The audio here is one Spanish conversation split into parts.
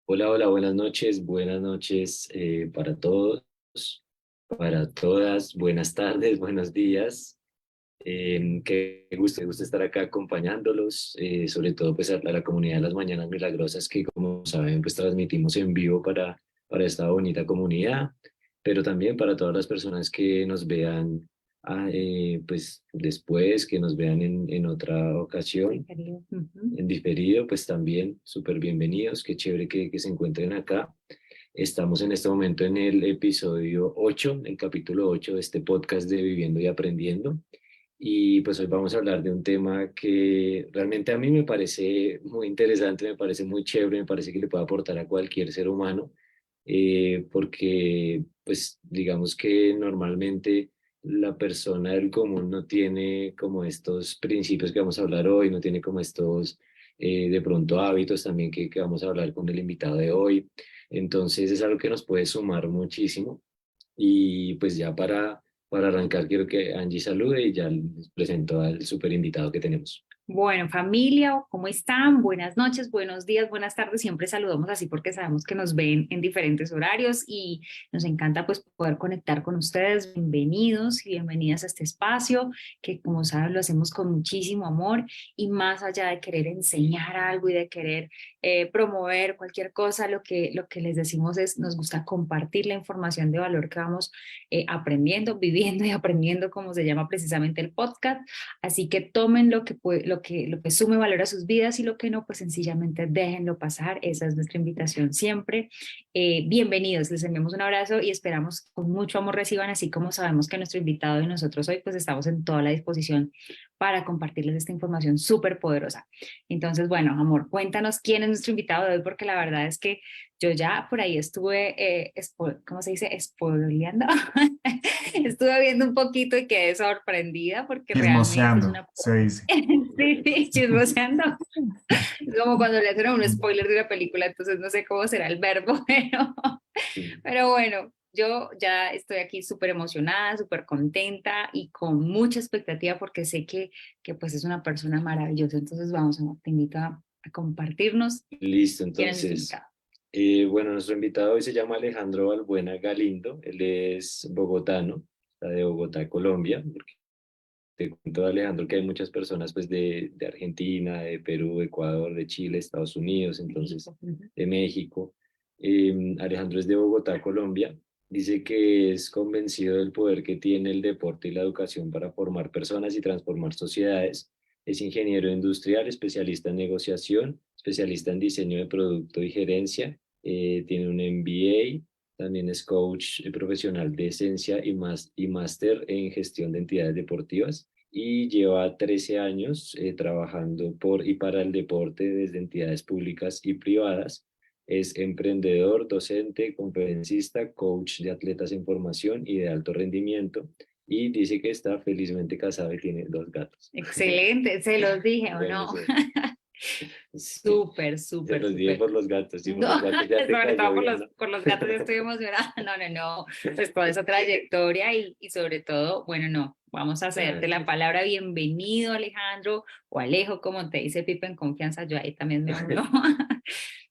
Hola, hola, buenas noches para todos, para todas, buenas tardes, buenos días. Qué gusto estar acá acompañándolos, sobre todo pues a la comunidad de las Mañanas Milagrosas que como saben pues transmitimos en vivo para esta bonita comunidad, pero también para todas las personas que nos vean pues después, que nos vean en otra ocasión Querido. Ujú. en diferido, pues también súper bienvenidos, qué chévere que se encuentren acá. Estamos en este momento en el episodio 8, el capítulo 8 de este podcast de Viviendo y Aprendiendo. Y pues hoy vamos a hablar de un tema que realmente a mí me parece muy interesante, me parece muy chévere, me parece que le puede aportar a cualquier ser humano, porque pues digamos que normalmente la persona del común no tiene como estos principios que vamos a hablar hoy, no tiene como estos de pronto hábitos también que vamos a hablar con el invitado de hoy. Entonces es algo que nos puede sumar muchísimo. Y pues ya para arrancar quiero que Angie salude y ya les presento al super invitado que tenemos. Bueno, familia, ¿cómo están? Buenas noches, buenos días, buenas tardes. Siempre saludamos así porque sabemos que nos ven en diferentes horarios y nos encanta pues poder conectar con ustedes. Bienvenidos y bienvenidas a este espacio que como saben lo hacemos con muchísimo amor y más allá de querer enseñar algo y de querer promover cualquier cosa, lo que les decimos es nos gusta compartir la información de valor que vamos aprendiendo, viviendo y aprendiendo, como se llama precisamente el podcast. Así que tomen lo que sume valor a sus vidas y lo que no, pues sencillamente déjenlo pasar. Esa es nuestra invitación siempre. Bienvenidos, les enviamos un abrazo y esperamos con mucho amor reciban, así como sabemos que nuestro invitado y nosotros hoy pues estamos en toda la disposición para compartirles esta información súper poderosa. Entonces, bueno, amor, cuéntanos quién es nuestro invitado de hoy, porque la verdad es que yo ya por ahí estuve, ¿cómo se dice? Spoileando. Estuve viendo un poquito y quedé sorprendida porque realmente es Chismoseando, una... se dice. Sí, sí, chismoseando. Es como cuando le hacen a un spoiler de una película, entonces no sé cómo será el verbo, pero bueno, yo ya estoy aquí súper emocionada, súper contenta y con mucha expectativa porque sé que pues es una persona maravillosa. Entonces vamos, amor, te invito a compartirnos Listo, quién es nuestro entonces, invitado. bueno, nuestro invitado hoy se llama Alejandro Balbuena Galindo, él es bogotano, está de Bogotá, Colombia, porque te cuento, Alejandro, que hay muchas personas pues de Argentina, de Perú, Ecuador, de Chile, Estados Unidos, entonces México. Ujú. de México. Alejandro es de Bogotá, Colombia. Dice que es convencido del poder que tiene el deporte y la educación para formar personas y transformar sociedades. Es ingeniero industrial, especialista en negociación, especialista en diseño de producto y gerencia. Tiene un MBA, también es coach profesional de esencia y máster en gestión de entidades deportivas y lleva 13 años trabajando por y para el deporte desde entidades públicas y privadas. Es emprendedor, docente, conferencista, coach de atletas en formación y de alto rendimiento. Y dice que está felizmente casado y tiene dos gatos. Excelente, se los dije o Bueno, no. eso sí, Súper, se súper, los dije súper. por los gatos y por No, los gatos ya te sobre cayó todo por bien, ¿no? por los gatos, yo estoy emocionada. No, no, no. Pues toda esa trayectoria y sobre todo, bueno, no, vamos a Ah, hacerte la palabra bienvenido, Alejandro, o Alejo, como te dice Pipe en confianza, yo ahí también me uno.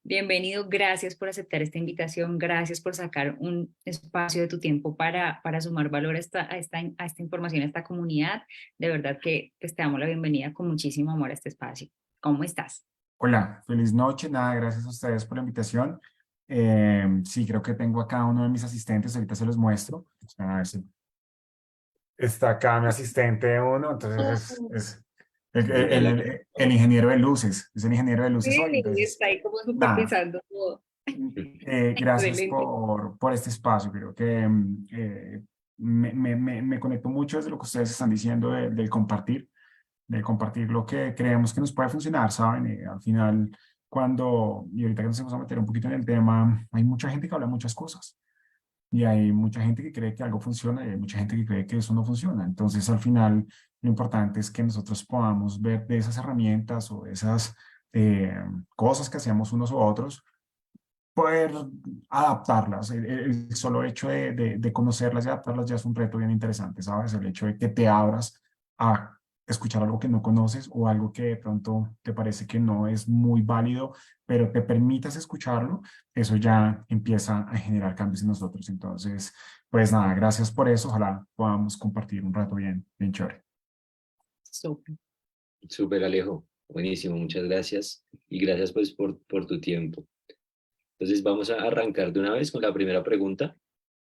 Bienvenido, gracias por aceptar esta invitación, gracias por sacar un espacio de tu tiempo para sumar valor a esta información, a esta comunidad. De verdad que pues, te damos la bienvenida con muchísimo amor a este espacio. ¿Cómo estás? Hola, feliz noche. Nada, gracias a ustedes por la invitación. Sí, creo que tengo acá uno de mis asistentes, ahorita se los muestro. A ver si está acá mi asistente uno, entonces es el ingeniero de luces, es el ingeniero de luces hoy. Sí, Entonces, está ahí como nada, supervisando todo. gracias Excelente. por este espacio. Creo que me conecto mucho desde lo que ustedes están diciendo del compartir, de compartir lo que creemos que nos puede funcionar, ¿saben? Al final, y ahorita que nos vamos a meter un poquito en el tema, hay mucha gente que habla muchas cosas y hay mucha gente que cree que algo funciona y hay mucha gente que cree que eso no funciona. Entonces, al final, lo importante es que nosotros podamos ver de esas herramientas o de esas eh, cosas que hacemos unos u otros, poder adaptarlas. El solo hecho de conocerlas y adaptarlas ya es un reto bien interesante, ¿sabes? El hecho de que te abras a escuchar algo que no conoces o algo que de pronto te parece que no es muy válido, pero te permitas escucharlo, eso ya empieza a generar cambios en nosotros. Entonces, pues nada, gracias por eso. Ojalá podamos compartir un rato bien, bien chévere. Súper. Súper, Alejo. Buenísimo, muchas gracias. Y gracias pues por tu tiempo. Entonces vamos a arrancar de una vez con la primera pregunta.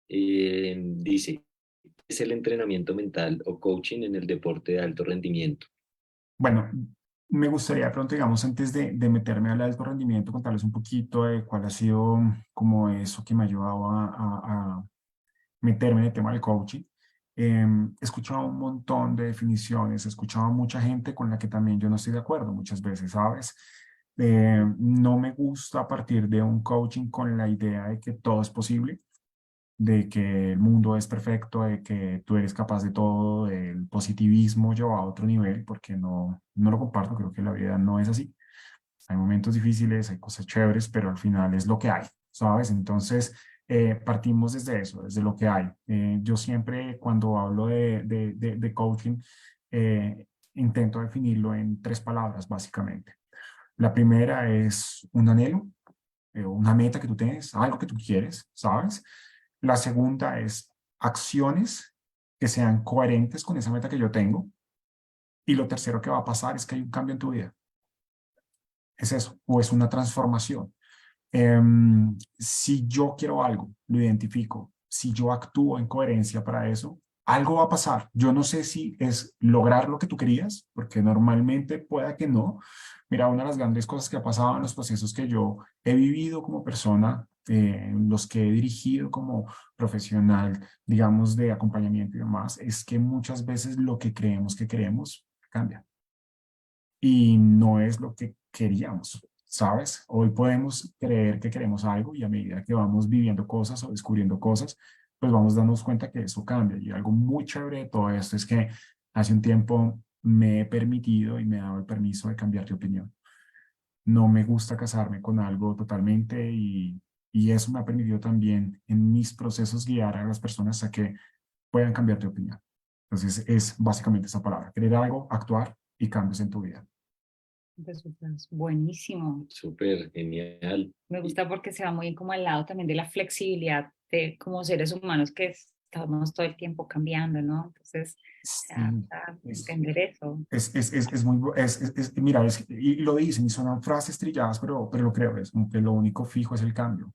Dice, ¿qué es el entrenamiento mental o coaching en el deporte de alto rendimiento? Bueno, me gustaría de pronto, digamos, antes de meterme al alto rendimiento, contarles un poquito de cuál ha sido como eso que me ha ayudado a meterme en el tema del coaching. He escuchado un montón de definiciones, he escuchado a mucha gente con la que también yo no estoy de acuerdo muchas veces, ¿sabes? No me gusta partir de un coaching con la idea de que todo es posible, de que el mundo es perfecto, de que tú eres capaz de todo, del positivismo llevado a otro nivel, porque no lo comparto, creo que la vida no es así. Hay momentos difíciles, hay cosas chéveres, pero al final es lo que hay, ¿sabes? Entonces, partimos desde eso, desde lo que hay. Yo siempre cuando hablo de coaching, intento definirlo en tres palabras, básicamente. La primera es un anhelo, una meta que tú tienes, algo que tú quieres, ¿sabes? La segunda es acciones que sean coherentes con esa meta que yo tengo. Y lo tercero que va a pasar es que hay un cambio en tu vida. Es eso, o es una transformación. Si yo quiero algo, lo identifico. Si yo actúo en coherencia para eso, algo va a pasar. Yo no sé si es lograr lo que tú querías, porque normalmente pueda que no. Mira, una de las grandes cosas que ha pasado en los procesos que yo he vivido como persona, los que he dirigido como profesional, digamos, de acompañamiento y demás, es que muchas veces lo que creemos que queremos cambia y no es lo que queríamos, ¿sabes? Hoy podemos creer que queremos algo y a medida que vamos viviendo cosas o descubriendo cosas, pues vamos dándonos cuenta que eso cambia. Y algo muy chévere de todo esto es que hace un tiempo me he permitido y me he dado el permiso de cambiar de opinión. No me gusta casarme con algo totalmente y eso me ha permitido también en mis procesos guiar a las personas a que puedan cambiar de opinión. Entonces es básicamente esa palabra, querer algo, actuar y cambios en tu vida. Resultados. Buenísimo. Súper, genial. Me gusta porque se va muy como al lado también de la flexibilidad de como seres humanos que estamos todo el tiempo cambiando, ¿no? Entonces, se Sí, adapta a es, entender eso. es muy, mira, y lo dicen y son frases trilladas, pero lo creo, es como que lo único fijo es el cambio.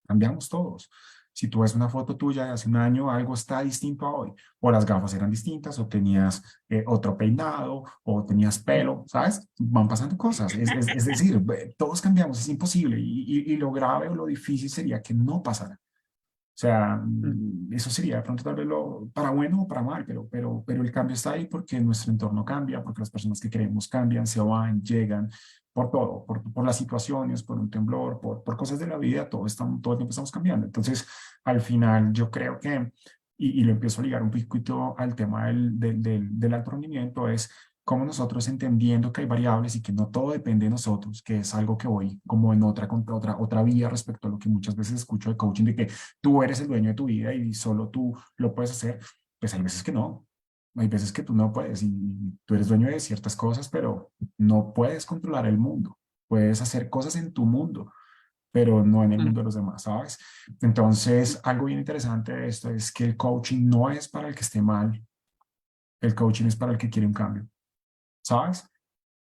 Cambiamos todos. Si tú ves una foto tuya de hace un año, algo está distinto a hoy. O las gafas eran distintas, o tenías otro peinado, o tenías pelo, ¿sabes? Van pasando cosas. Es decir, todos cambiamos, es imposible. Y lo grave o lo difícil sería que no pasara. O sea, Mm. eso sería de pronto tal vez lo, para bueno o para mal, pero el cambio está ahí porque nuestro entorno cambia, porque las personas que queremos cambian, se van, llegan, por todo, por las situaciones, por un temblor, por cosas de la vida, todo el tiempo estamos cambiando. Entonces, al final, yo creo que, y lo empiezo a ligar un poquito al tema del alto rendimiento, es cómo nosotros entendiendo que hay variables y que no todo depende de nosotros, que es algo que voy como en otra vía respecto a lo que muchas veces escucho de coaching, de que tú eres el dueño de tu vida y solo tú lo puedes hacer, pues hay veces que no. Hay veces que tú no puedes y tú eres dueño de ciertas cosas, pero no puedes controlar el mundo. Puedes hacer cosas en tu mundo, pero no en el Mm. mundo de los demás, ¿sabes? Entonces, algo bien interesante de esto es que el coaching no es para el que esté mal, el coaching es para el que quiere un cambio, ¿sabes?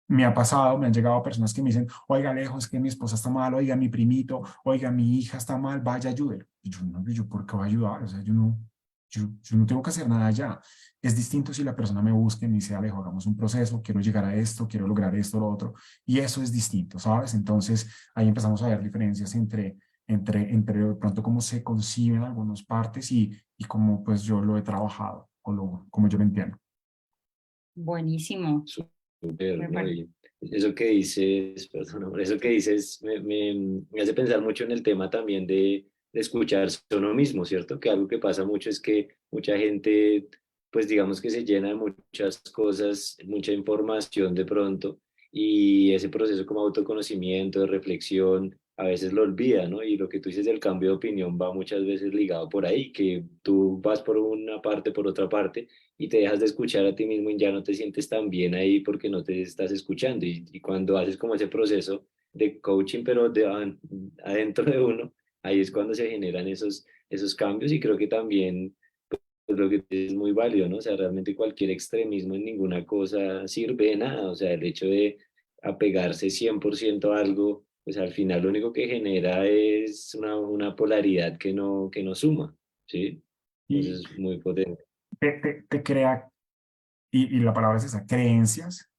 Me ha pasado, me han llegado personas que me dicen, oiga, Alejo, es que mi esposa está mal, oiga, mi primito, oiga, mi hija está mal, vaya, ayúdelo. Y yo, no, yo, ¿por qué voy a ayudar? O sea, yo no tengo que hacer nada ya. Es distinto si la persona me busca y me dice, Alejo, hagamos un proceso, quiero llegar a esto, quiero lograr esto, lo otro. Y eso es distinto, ¿sabes? Entonces, ahí empezamos a ver diferencias entre de pronto cómo se conciben algunas partes y cómo pues yo lo he trabajado o como yo lo entiendo. Buenísimo. Súper, Me ¿no? parece. Y eso que dices, perdón, amor, eso que dices me hace pensar mucho en el tema también de escucharse a uno mismo, ¿cierto? Que algo que pasa mucho es que mucha gente, pues digamos que se llena de muchas cosas, mucha información de pronto, y ese proceso como autoconocimiento, de reflexión, a veces lo olvida, ¿no? Y lo que tú dices del cambio de opinión va muchas veces ligado por ahí, que tú vas por una parte, por otra parte, y te dejas de escuchar a ti mismo y ya no te sientes tan bien ahí porque no te estás escuchando. Y cuando haces como ese proceso de coaching, pero adentro de uno, ahí es cuando se generan esos cambios y creo que también pues, lo que es muy válido, ¿no? O sea, realmente cualquier extremismo en ninguna cosa sirve de nada, o sea, el hecho de apegarse 100% a algo, pues al final lo único que genera es una polaridad que no suma, ¿sí? Y Entonces, muy potente. te crea, y la palabra es esa, creencias,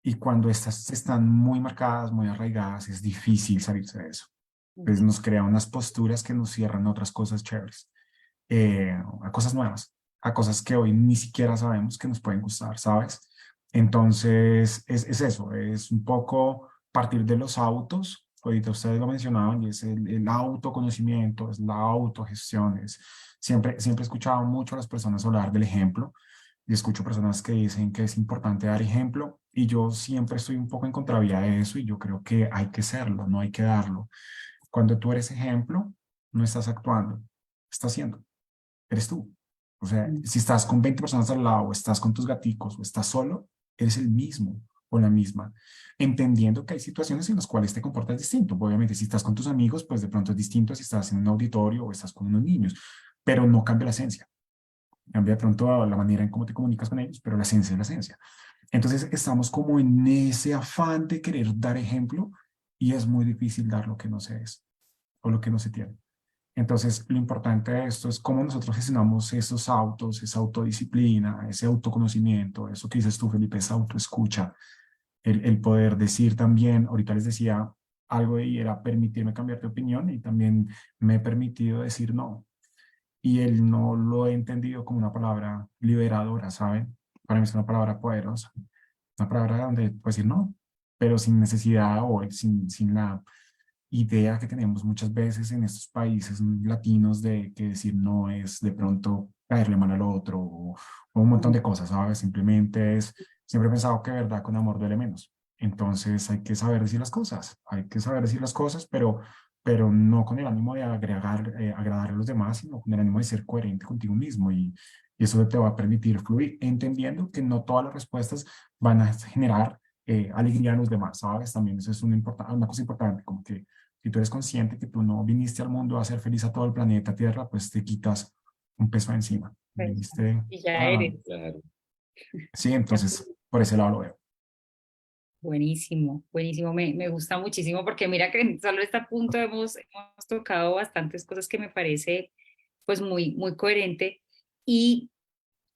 y cuando estas están muy marcadas, muy arraigadas, es difícil salirse de eso. Entonces nos crea unas posturas que nos cierran a otras cosas chéveres, a cosas nuevas, a cosas que hoy ni siquiera sabemos que nos pueden gustar, ¿sabes? Entonces es eso, es un poco partir de los autos, ahorita ustedes lo mencionaban, y es el autoconocimiento, es la autogestión, siempre he escuchado mucho a las personas hablar del ejemplo, y escucho personas que dicen que es importante dar ejemplo, y yo siempre estoy un poco en contravía de eso, y yo creo que hay que serlo, no hay que darlo. Cuando tú eres ejemplo, no estás actuando, estás siendo, eres tú. O sea, si estás con 20 personas al lado, o estás con tus gaticos, o estás solo, eres el mismo o la misma, entendiendo que hay situaciones en las cuales te comportas distinto. Obviamente, si estás con tus amigos, pues de pronto es distinto si estás en un auditorio o estás con unos niños, pero no cambia la esencia. Cambia de pronto la manera en cómo te comunicas con ellos, pero la esencia es la esencia. Entonces, estamos como en ese afán de querer dar ejemplo y es muy difícil dar lo que no se es o lo que no se tiene. Entonces, lo importante de esto es cómo nosotros gestionamos esos autos, esa autodisciplina, ese autoconocimiento, eso que dices tú, Felipe, esa autoescucha, el poder decir también, ahorita les decía algo y era permitirme cambiar de opinión y también me he permitido decir no. Y el no lo he entendido como una palabra liberadora, ¿saben? Para mí es una palabra poderosa, una palabra donde puedes decir no, pero sin necesidad o sin la idea que tenemos muchas veces en estos países latinos de que decir no es de pronto caerle mal al otro o un montón de cosas, ¿sabes? Simplemente es, siempre he pensado que verdad con amor duele menos. Entonces hay que saber decir las cosas, hay que saber decir las cosas, pero no con el ánimo de agradar a los demás, sino con el ánimo de ser coherente contigo mismo y eso te va a permitir fluir, entendiendo que no todas las respuestas van a generar alegría en los demás, ¿sabes? También eso es una cosa importante, como que si tú eres consciente que tú no viniste al mundo a hacer feliz a todo el planeta Tierra, pues te quitas un peso de encima. Pues, Viniste y ya a... eres. Claro. Sí, entonces por ese lado lo veo. Buenísimo, buenísimo. Me gusta muchísimo porque mira que solo a este punto hemos tocado bastantes cosas que me parece pues muy coherente y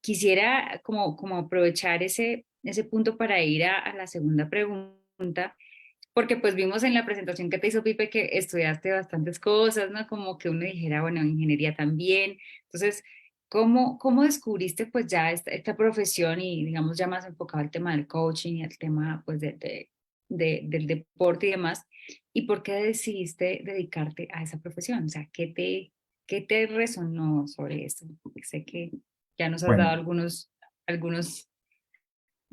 quisiera como aprovechar ese punto para ir a la segunda pregunta, porque pues vimos en la presentación que te hizo Pipe que estudiaste bastantes cosas, ¿no? Como que uno dijera, bueno, ingeniería también. Entonces, ¿cómo descubriste pues ya esta profesión y digamos ya más enfocado al tema del coaching y al tema pues del deporte y demás? ¿Y por qué decidiste dedicarte a esa profesión? O sea, ¿qué te resonó sobre eso? Sé que ya nos has dado Bueno, algunos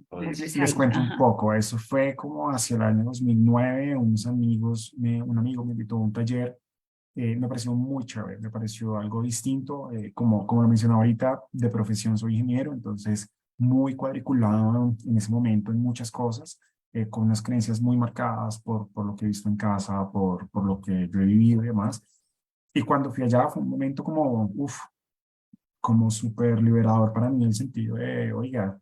como les resaltos. cuento un Ajá. poco. Eso fue como hacia el año 2009. Unos amigos, un amigo me invitó a un taller. Me pareció muy chévere, me pareció algo distinto. Como lo mencionaba ahorita, de profesión soy ingeniero, entonces muy cuadriculado en ese momento en muchas cosas, con unas creencias muy marcadas por lo que he visto en casa, por lo que yo he vivido y demás. Y cuando fui allá fue un momento como, uff, como súper liberador para mí en el sentido de, oiga,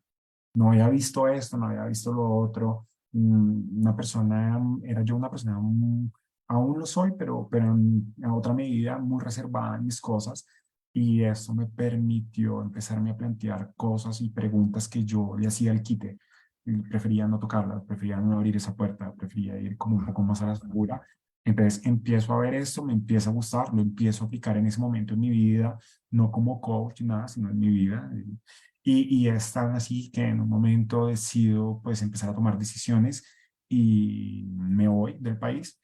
no había visto esto, no había visto lo otro. Una persona, era yo una persona, aún lo soy, pero en otra medida muy reservada en mis cosas. Y eso me permitió empezarme a plantear cosas y preguntas que yo le hacía al quite. Y prefería no tocarla, prefería no abrir esa puerta, prefería ir como un poco más a la segura. Entonces empiezo a ver esto, me empieza a gustar, lo empiezo a aplicar en ese momento en mi vida, no como coach, nada, sino en mi vida. Y es tan así que en un momento decido pues empezar a tomar decisiones y me voy del país.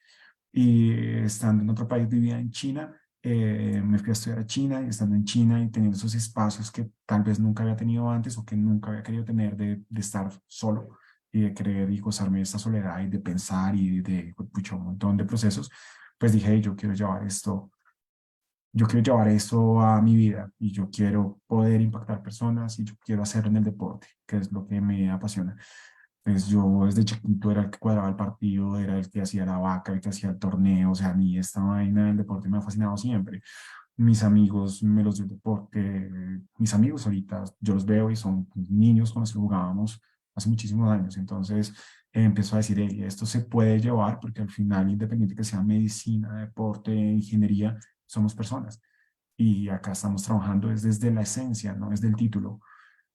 Y estando en otro país, vivía en China, me fui a estudiar a China y estando en China y teniendo esos espacios que tal vez nunca había tenido antes o que nunca había querido tener de estar solo, y de querer y gozarme de esta soledad y de pensar y de pucha, un montón de procesos, pues dije, "Hey, yo quiero llevar esto a mi vida y yo quiero poder impactar personas y yo quiero hacerlo en el deporte, que es lo que me apasiona". Pues yo desde chiquito era el que cuadraba el partido, era el que hacía la vaca, el que hacía el torneo, o sea, a mí esta vaina del deporte me ha fascinado siempre. Mis amigos me los dio el deporte, mis amigos ahorita yo los veo y son niños con los que jugábamos hace muchísimos años, entonces empezó a decir, "Hey, esto se puede llevar porque al final, independiente que sea medicina, deporte, ingeniería, somos personas y acá estamos trabajando desde la esencia, no desde el título".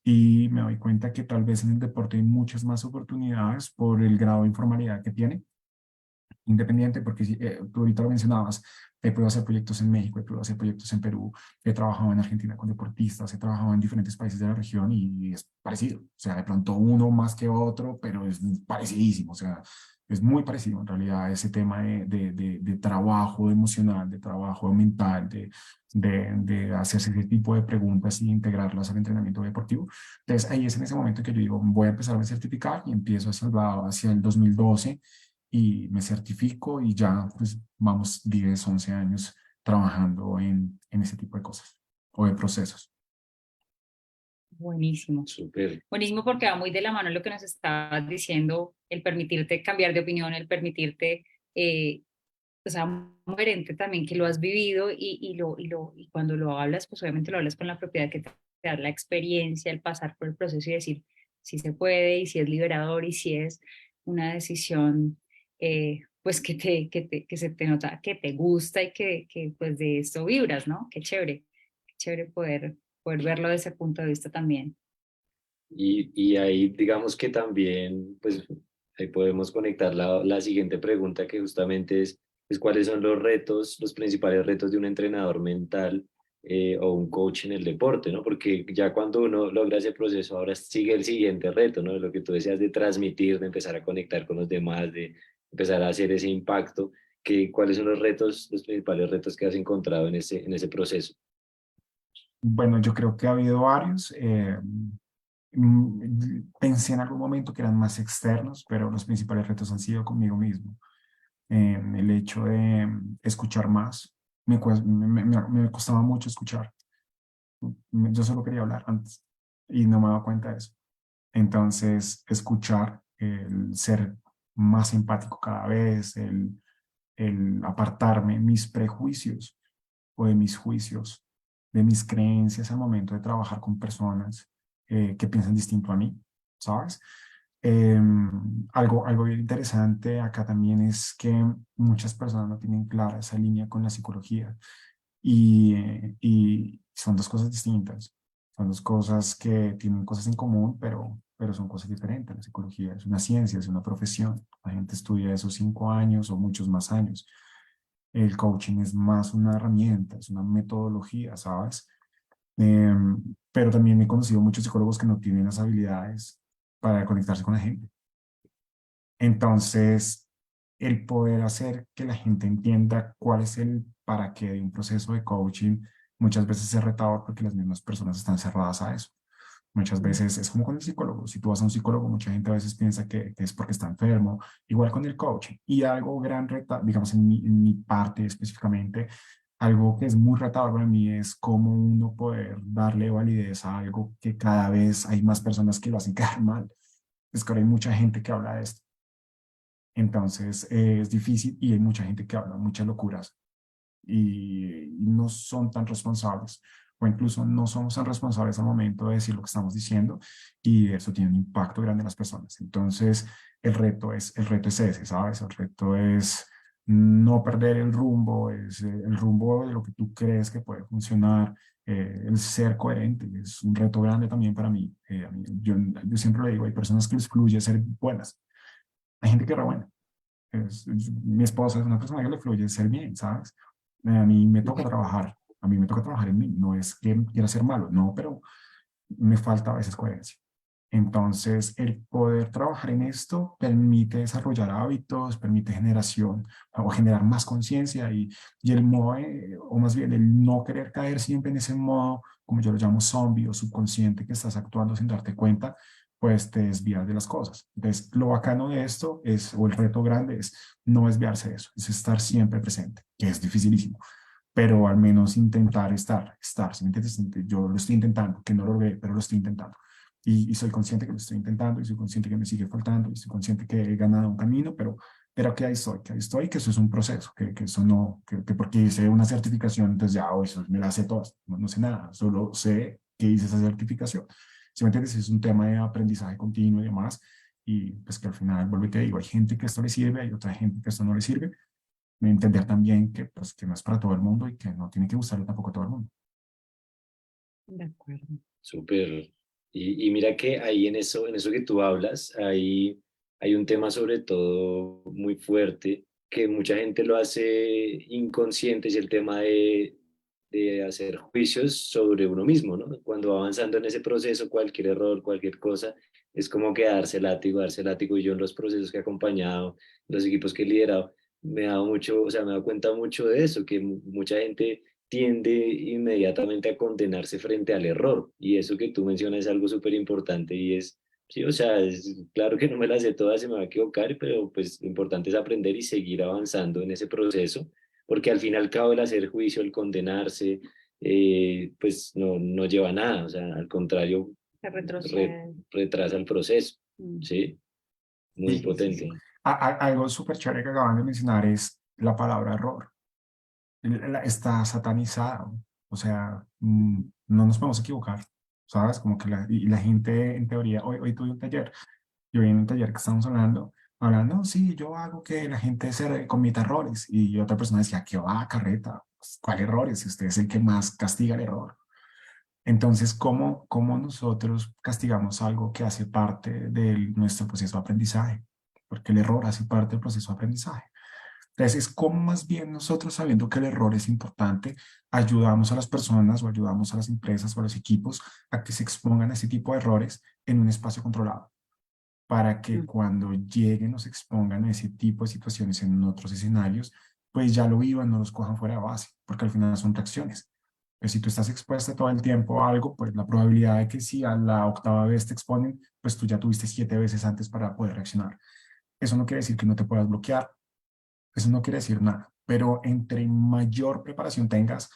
Y me doy cuenta que tal vez en el deporte hay muchas más oportunidades por el grado de informalidad que tiene, independiente, porque tú ahorita lo mencionabas, he podido hacer proyectos en México, he podido hacer proyectos en Perú, he trabajado en Argentina con deportistas, he trabajado en diferentes países de la región y es parecido. O sea, de pronto uno más que otro, pero es parecidísimo. O sea, es muy parecido en realidad ese tema de trabajo emocional, de trabajo mental, de hacerse ese tipo de preguntas y integrarlas al entrenamiento deportivo. Entonces ahí es en ese momento que yo digo, voy a empezar a certificar y empiezo hacia el 2012 y me certifico y ya pues vamos 10 11 años trabajando en ese tipo de cosas o de procesos. Buenísimo. Súper. Buenísimo porque va muy de la mano lo que nos estabas diciendo, el permitirte cambiar de opinión, el permitirte, o sea, muy coherente también que lo has vivido y cuando lo hablas, pues obviamente lo hablas con la propiedad que te da la experiencia, el pasar por el proceso y decir si se puede y si es liberador y si es una decisión, pues que se te nota, que te gusta y que pues de esto vibras, ¿no? Qué chévere poder verlo desde ese punto de vista también. Y ahí digamos que también, pues ahí podemos conectar la siguiente pregunta que justamente es, pues, ¿cuáles son los retos, los principales retos de un entrenador mental o un coach en el deporte, ¿no? Porque ya cuando uno logra ese proceso, ahora sigue el siguiente reto, ¿no? Lo que tú decías de transmitir, de empezar a conectar con los demás, de empezar a hacer ese impacto. ¿Cuáles son los retos, los principales retos que has encontrado en ese proceso? Bueno, yo creo que ha habido varios. Pensé en algún momento que eran más externos, pero los principales retos han sido conmigo mismo. El hecho de escuchar más. Me costaba mucho escuchar. Yo solo quería hablar antes y no me daba cuenta de eso. Entonces, escuchar, el ser más empático cada vez, el apartarme mis prejuicios o de mis juicios, de mis creencias al momento de trabajar con personas que piensan distinto a mí, ¿sabes? Eh, algo bien interesante acá también es que muchas personas no tienen clara esa línea con la psicología y son dos cosas distintas. Son dos cosas que tienen cosas en común, pero son cosas diferentes. La psicología es una ciencia, es una profesión. La gente estudia esos 5 años o muchos más años. El coaching es más una herramienta, es una metodología, ¿sabes? Eh, pero también he conocido muchos psicólogos que no tienen las habilidades para conectarse con la gente. Entonces, el poder hacer que la gente entienda cuál es el para qué de un proceso de coaching muchas veces es retador porque las mismas personas están cerradas a eso. Muchas veces es como con el psicólogo. Si tú vas a un psicólogo, mucha gente a veces piensa que es porque está enfermo. Igual con el coaching. Y algo gran reta, digamos en mi parte específicamente, algo que es muy retador para mí es cómo uno poder darle validez a algo que cada vez hay más personas que lo hacen quedar mal. Es que ahora hay mucha gente que habla de esto. Entonces es difícil y hay mucha gente que habla muchas locuras y no son tan responsables o incluso no somos tan responsables al momento de decir lo que estamos diciendo y eso tiene un impacto grande en las personas. Entonces el reto es ese, ¿sabes? El reto es no perder el rumbo, es el rumbo de lo que tú crees que puede funcionar, el ser coherente, es un reto grande también para mí. Yo siempre le digo, hay personas que les fluye ser buenas, hay gente que es buena. Mi esposa es una persona que le fluye ser bien, ¿sabes? A mí me toca trabajar, a mí me toca trabajar en mí, no es que quiera ser malo, no, pero me falta a veces coherencia. Entonces, el poder trabajar en esto permite desarrollar hábitos, permite generación o generar más conciencia y el modo, o más bien el no querer caer siempre en ese modo, como yo lo llamo zombie o subconsciente, que estás actuando sin darte cuenta, pues te desvías de las cosas. Entonces, lo bacano de esto es, o el reto grande es no desviarse de eso, es estar siempre presente, que es dificilísimo, pero al menos intentar estar, ¿sí me entiendes? Yo lo estoy intentando, que no lo logré, pero lo estoy intentando. Y soy consciente que lo estoy intentando, y soy consciente que me sigue faltando, y soy consciente que he ganado un camino, pero que ahí estoy, que eso es un proceso, que eso no, que porque hice una certificación, entonces ya, oh, eso me la sé todas, no, no sé nada, solo sé que hice esa certificación. ¿Sí me entiendes? Es un tema de aprendizaje continuo y demás, y pues que al final, vuelvo y te digo, hay gente que esto le sirve, hay otra gente que esto no le sirve, entender también que, pues, que no es para todo el mundo y que no tiene que gustarle tampoco a todo el mundo. De acuerdo. Súper. Y mira que ahí en eso que tú hablas, hay un tema sobre todo muy fuerte que mucha gente lo hace inconsciente, es el tema de hacer juicios sobre uno mismo, ¿no? Cuando va avanzando en ese proceso, cualquier error, cualquier cosa, es como que darse látigo. Y yo en los procesos que he acompañado, los equipos que he liderado, me he dado mucho, o sea, me he dado cuenta mucho de eso, que mucha gente tiende inmediatamente a condenarse frente al error. Y eso que tú mencionas es algo súper importante y es, sí, o sea, es claro que no me las sé todas, se me va a equivocar, pero pues lo importante es aprender y seguir avanzando en ese proceso, porque al fin y al cabo el hacer juicio, el condenarse, pues no lleva a nada, o sea, al contrario, Se retrocede. retrasa el proceso, Mm. ¿sí? Muy Y Sí, sí, potente. sí. algo súper chévere que acaban de mencionar es la palabra error. Está satanizada. O sea, no nos podemos equivocar, ¿sabes? Como que y la gente, en teoría, hoy tuve un taller, yo vi en un taller que estábamos hablando, sí, yo hago que la gente se cometa errores. Y otra persona decía, ¿qué va, carreta? Pues, ¿cuál errores? Si usted es el que más castiga el error. Entonces, ¿cómo nosotros castigamos algo que hace parte de nuestro proceso de aprendizaje? Porque el error hace parte del proceso de aprendizaje. Entonces, es como más bien nosotros, sabiendo que el error es importante, ayudamos a las personas o ayudamos a las empresas o a los equipos a que se expongan a ese tipo de errores en un espacio controlado, para que Mm. cuando lleguen o se expongan a ese tipo de situaciones en otros escenarios, pues ya lo vivan, no los cojan fuera de base, porque al final son reacciones. Pues si tú estás expuesta todo el tiempo a algo, pues la probabilidad de que si a la octava vez te exponen, pues tú ya tuviste 7 veces antes para poder reaccionar. Eso no quiere decir que no te puedas bloquear, eso no quiere decir nada, pero entre mayor preparación tengas,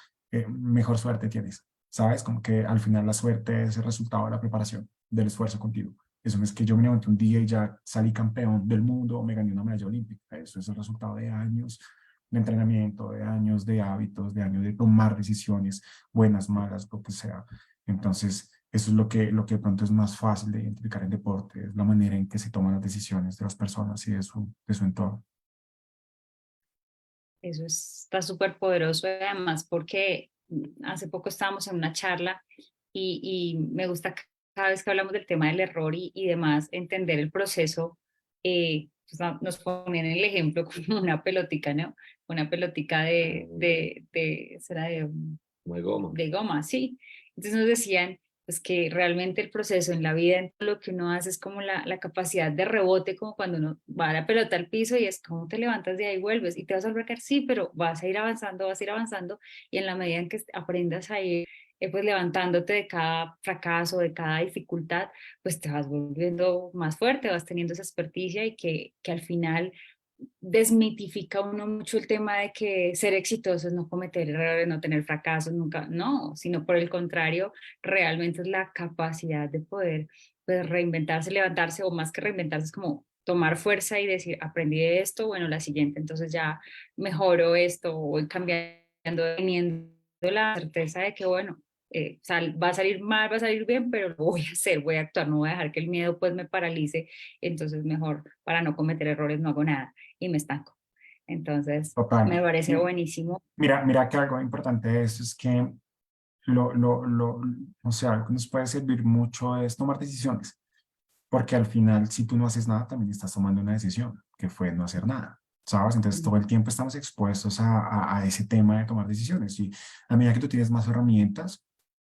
mejor suerte tienes. ¿Sabes? Como que al final la suerte es el resultado de la preparación, del esfuerzo continuo. Eso no es que yo me levanté un día y ya salí campeón del mundo o me gané una medalla olímpica. Eso es el resultado de años de entrenamiento, de años de hábitos, de años de tomar decisiones, buenas, malas, lo que sea. Entonces, eso es lo que de pronto es más fácil de identificar en deporte, es la manera en que se toman las decisiones de las personas y de su entorno. Está súper poderoso, además porque hace poco estábamos en una charla y me gusta cada vez que hablamos del tema del error y demás, entender el proceso. Pues, nos ponían el ejemplo como una pelotica, ¿no? Una pelotica ¿será Como de goma. de goma, sí? Entonces nos decían pues que realmente el proceso en la vida, en todo lo que uno hace es como la capacidad de rebote, como cuando uno va a la pelota al piso y es como te levantas de ahí y vuelves y te vas a volver a caer, sí, pero vas a ir avanzando, vas a ir avanzando y en la medida en que aprendas a ir pues levantándote de cada fracaso, de cada dificultad, pues te vas volviendo más fuerte, vas teniendo esa experticia y que al final desmitifica uno mucho el tema de que ser exitoso es no cometer errores, no tener fracasos, nunca, no, sino por el contrario, realmente es la capacidad de poder pues, reinventarse, levantarse, o más que reinventarse, es como tomar fuerza y decir, aprendí de esto, bueno, la siguiente, entonces ya mejoro esto, voy cambiando, teniendo la certeza de que, bueno, va a salir mal, va a salir bien, pero lo voy a hacer, voy a actuar, no voy a dejar que el miedo pues me paralice, entonces mejor para no cometer errores no hago nada y me estanco. Entonces, Total. me parece buenísimo. Mira que algo importante de esto es que o sea, algo que nos puede servir mucho es tomar decisiones, porque al final, si tú no haces nada, también estás tomando una decisión, que fue no hacer nada, ¿sabes? Entonces, todo el tiempo estamos expuestos a ese tema de tomar decisiones, y a medida que tú tienes más herramientas,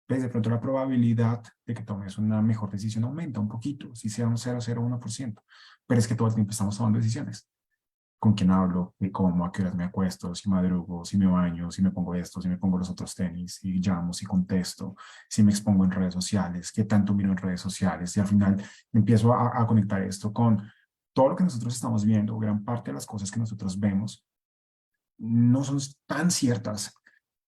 pues de pronto la probabilidad de que tomes una mejor decisión aumenta un poquito, si sea un 0,01%, pero es que todo el tiempo estamos tomando decisiones. con quién hablo, y cómo, a qué horas me acuesto, si madrugo, si me baño, si me pongo esto, si me pongo los otros tenis, si llamo, si contesto, si me expongo en redes sociales, qué tanto miro en redes sociales. Y al final empiezo a conectar esto con todo lo que nosotros estamos viendo. Gran parte de las cosas que nosotros vemos no son tan ciertas.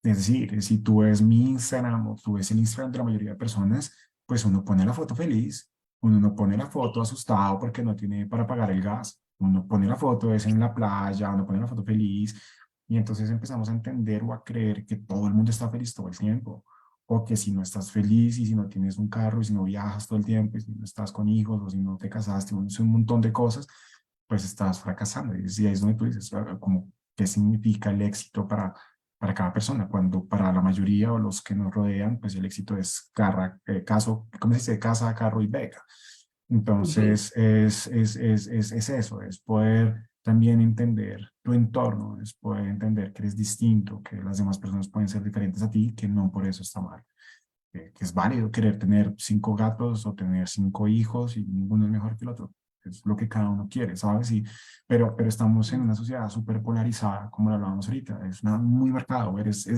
Es decir, si tú ves mi Instagram o tú ves el Instagram de la mayoría de personas, pues uno pone la foto feliz, uno no pone la foto asustado porque no tiene para pagar el gas, uno pone la foto es en la playa, uno pone la foto feliz, y entonces empezamos a entender o a creer que todo el mundo está feliz todo el tiempo, o que si no estás feliz y si no tienes un carro y si no viajas todo el tiempo y si no estás con hijos o si no te casaste, un montón de cosas, pues estás fracasando. Y ahí es donde tú dices, como, ¿qué significa el éxito para cada persona? Cuando para la mayoría o los que nos rodean, pues el éxito es caso, ¿cómo se dice? Casa, carro y beca. Ujú. Entonces, es eso, es poder también entender tu entorno, es poder entender que eres distinto, que las demás personas pueden ser diferentes a ti, que no por eso está mal, que es válido querer tener 5 gatos o tener 5 hijos y ninguno es mejor que el otro. Es lo que cada uno quiere, ¿sabes? Pero estamos en una sociedad súper polarizada, como lo hablábamos ahorita. Es muy marcado.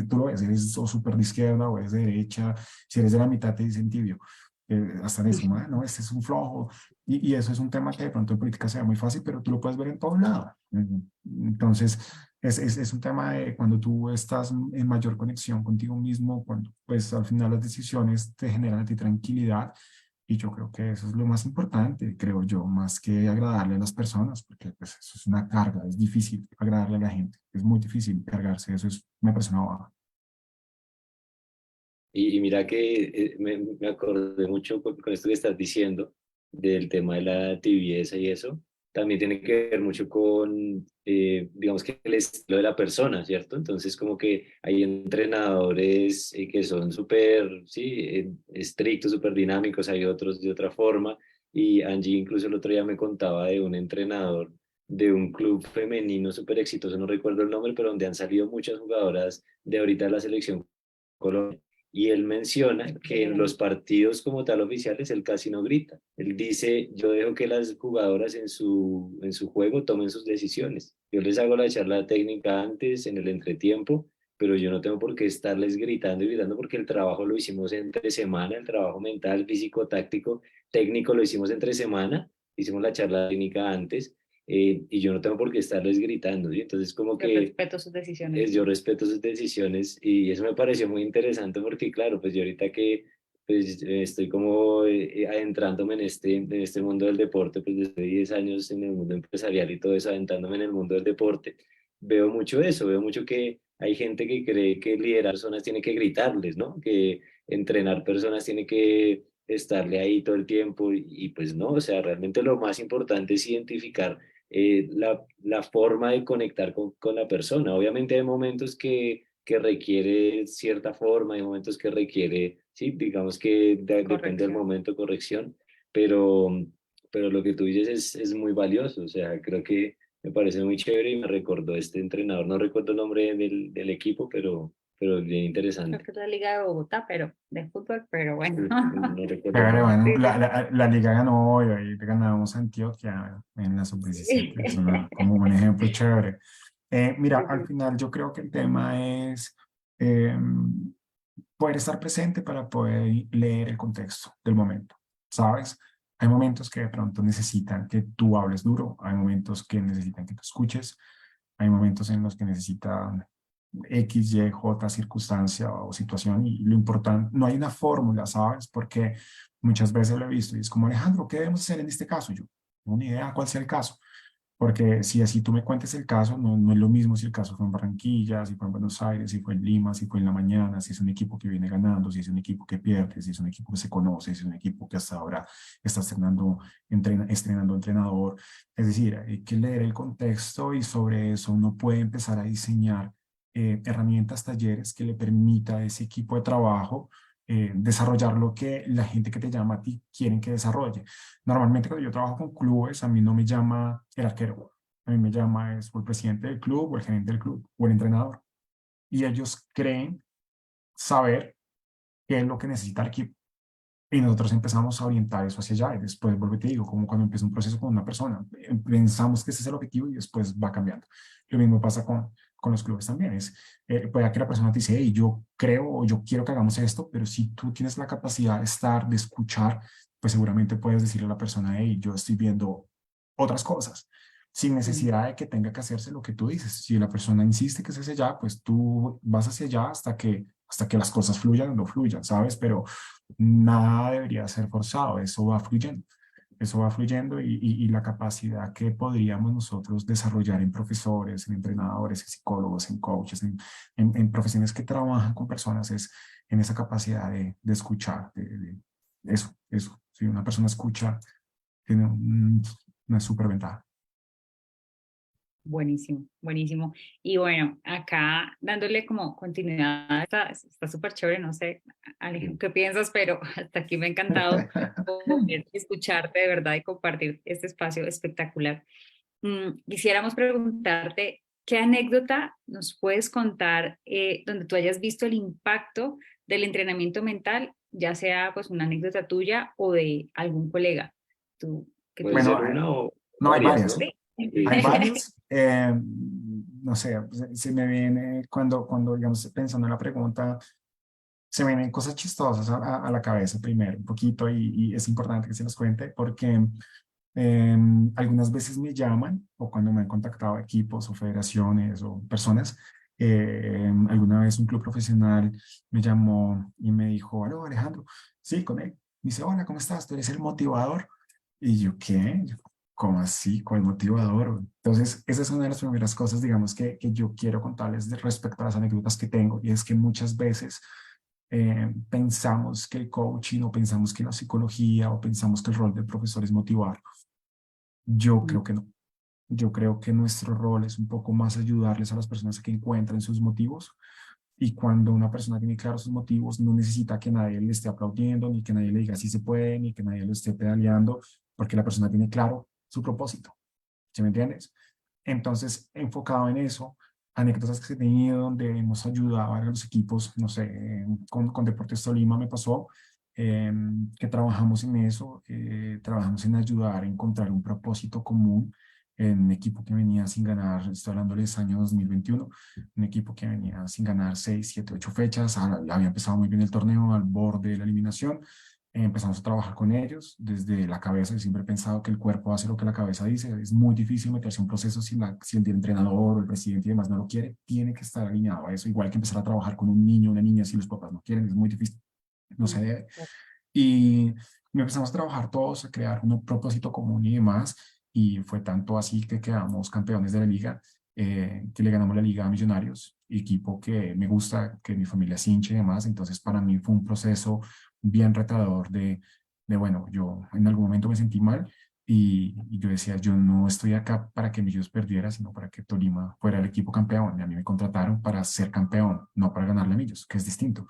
Tú lo ves, eres o súper de izquierda o eres de derecha. Si eres de la mitad, te dicen tibio. Hasta en eso, ¿no? Este es un flojo. Y eso es un tema que de pronto en política sea muy fácil, pero tú lo puedes ver en todos lados. Entonces, es un tema de cuando tú estás en mayor conexión contigo mismo, cuando pues al final las decisiones te generan a ti tranquilidad, y yo creo que eso es lo más importante, creo yo, más que agradarle a las personas, porque pues eso es una carga, es difícil agradarle a la gente, es muy difícil cargarse, eso es una persona baja. Y mira que me acordé mucho con esto que estás diciendo del tema de la tibieza y eso. También tiene que ver mucho con, digamos que el estilo de la persona, ¿cierto? Entonces como que hay entrenadores que son súper, sí, estrictos, súper dinámicos, hay otros de otra forma. Y Angie incluso el otro día me contaba de un entrenador de un club femenino súper exitoso, no recuerdo el nombre, pero donde han salido muchas jugadoras de ahorita de la selección Colombia. Y él menciona que en los partidos como tal oficiales él casi no grita. Él dice, yo dejo que las jugadoras en su juego tomen sus decisiones. Yo les hago la charla técnica antes, en el entretiempo, pero yo no tengo por qué estarles gritando y gritando porque el trabajo lo hicimos entre semana, el trabajo mental, físico, táctico, técnico lo hicimos entre semana, hicimos la charla técnica antes, y yo no tengo por qué estarles gritando, ¿sí? Entonces como Yo que respeto sus decisiones. yo respeto sus decisiones y eso me pareció muy interesante porque, claro, pues yo ahorita que pues, estoy como adentrándome en este mundo del deporte, pues desde 10 años en el mundo empresarial y todo eso, adentrándome en el mundo del deporte, veo mucho eso, veo mucho que hay gente que cree que liderar personas tiene que gritarles, ¿no? Que entrenar personas tiene que estarle ahí todo el tiempo y pues no, o sea, realmente lo más importante es identificar la forma de conectar con la persona. Obviamente hay momentos que requiere cierta forma, hay momentos que requiere, sí, digamos que depende del Corrección. momento, corrección, pero, pero lo que tú dices es muy valioso, o sea, creo que me parece muy chévere y me recordó este entrenador, no recuerdo el nombre del equipo, pero bien Creo interesante. que es la Liga de Bogotá, pero de fútbol, pero bueno. No recuerdo el Pero nombre. bueno, Sí, sí, la liga ganó hoy, ahí le ganamos a Antioquia en la sub-17, sí. es como un ejemplo chévere. Mira, Sí, al sí. final yo creo que el tema es eh, poder estar presente para poder leer el contexto del momento, ¿sabes? Hay momentos que de pronto necesitan que tú hables duro, hay momentos que necesitan que tú escuches, hay momentos en los que necesitan X, Y, J circunstancia o situación, y lo importante, no hay una fórmula, ¿sabes? Porque muchas veces lo he visto y es como, Alejandro, ¿qué debemos hacer en este caso? Yo, no tengo ni idea cuál sea el caso. Porque si así tú me cuentes el caso, no es lo mismo si el caso fue en Barranquilla, si fue en Buenos Aires, si fue en Lima, si fue en la mañana, si es un equipo que viene ganando, si es un equipo que pierde, si es un equipo que se conoce, si es un equipo que hasta ahora está estrenando entrenador. Es decir, hay que leer el contexto y sobre eso uno puede empezar a diseñar herramientas, talleres que le permita a ese equipo de trabajo desarrollar lo que la gente que te llama a ti quieren que desarrolle. Normalmente cuando yo trabajo con clubes, a mí no me llama el arquero, a mí me llama es o el presidente del club o el gerente del club o el entrenador. Y ellos creen saber qué es lo que necesita el equipo. Y nosotros empezamos a orientar eso hacia allá y después, vuelvo y te digo, como cuando empieza un proceso con una persona, pensamos que ese es el objetivo y después va cambiando. Lo mismo pasa con los clubes también. Puede que la persona te dice, hey, yo creo o yo quiero que hagamos esto, pero si tú tienes la capacidad de estar, de escuchar, pues seguramente puedes decirle a la persona, hey, yo estoy viendo otras cosas, sin necesidad de que tenga que hacerse lo que tú dices. Si la persona insiste que es hacia allá, pues tú vas hacia allá hasta que las cosas fluyan o no fluyan, ¿sabes? Pero nada debería ser forzado, eso va fluyendo y la capacidad que podríamos nosotros desarrollar en profesores, en entrenadores, en psicólogos, en coaches, en profesiones que trabajan con personas es en esa capacidad de escuchar, eso. Si una persona escucha, tiene una súper ventaja. Buenísimo, buenísimo. Y bueno, acá dándole como continuidad, está súper chévere, no sé, Alejandro, qué piensas, pero hasta aquí me ha encantado poder escucharte de verdad y compartir este espacio espectacular. Quisiéramos preguntarte, ¿qué anécdota nos puedes contar donde tú hayas visto el impacto del entrenamiento mental, ya sea pues una anécdota tuya o de algún colega? Tú, que Puede tú... ser Bueno, una o no, hay varias, varias. ¿no? Sí. Hay Sí. varios. No sé, se me viene cuando, digamos, pensando en la pregunta, se me vienen cosas chistosas a la cabeza primero, un poquito, y es importante que se los cuente porque algunas veces me llaman o cuando me han contactado equipos o federaciones o personas, alguna vez un club profesional me llamó y me dijo, aló Alejandro, sí, con él. Me dice, hola, ¿cómo estás? ¿Tú eres el motivador? Y yo, ¿qué? ¿Cómo así? ¿Cuál motivador? Entonces, esa es una de las primeras cosas, digamos, que yo quiero contarles respecto a las anécdotas que tengo, y es que muchas veces pensamos que el coaching o pensamos que la psicología o pensamos que el rol del profesor es motivar. Yo creo que no. Yo creo que nuestro rol es un poco más ayudarles a las personas a que encuentren sus motivos, y cuando una persona tiene claros sus motivos, no necesita que nadie le esté aplaudiendo, ni que nadie le diga si se puede, ni que nadie lo esté pedaleando, porque la persona tiene claro su propósito. ¿Sí me entiendes? Entonces, enfocado en eso, anécdotas que he tenido donde hemos ayudado a los equipos, no sé, con Deportes Tolima me pasó, que trabajamos en eso, trabajamos en ayudar a encontrar un propósito común en un equipo que venía sin ganar, estoy hablándoles año 2021, un equipo que venía sin ganar 6, 7, 8 fechas, había empezado muy bien el torneo, al borde de la eliminación. Empezamos a trabajar con ellos desde la cabeza. Yo siempre he pensado que el cuerpo hace lo que la cabeza dice. Es muy difícil meterse en un proceso si el entrenador o el presidente y demás no lo quiere. Tiene que estar alineado a eso, igual que empezar a trabajar con un niño o una niña si los papás no quieren. Es muy difícil, no se debe. Y empezamos a trabajar todos, a crear un propósito común y demás. Y fue tanto así que quedamos campeones de la liga, que le ganamos la liga a Millonarios, equipo que me gusta, que mi familia es hincha y demás. Entonces, para mí fue un proceso bien retador bueno, yo en algún momento me sentí mal y yo decía, yo no estoy acá para que Millos perdiera, sino para que Tolima fuera el equipo campeón. Y a mí me contrataron para ser campeón, no para ganarle a Millos, que es distinto.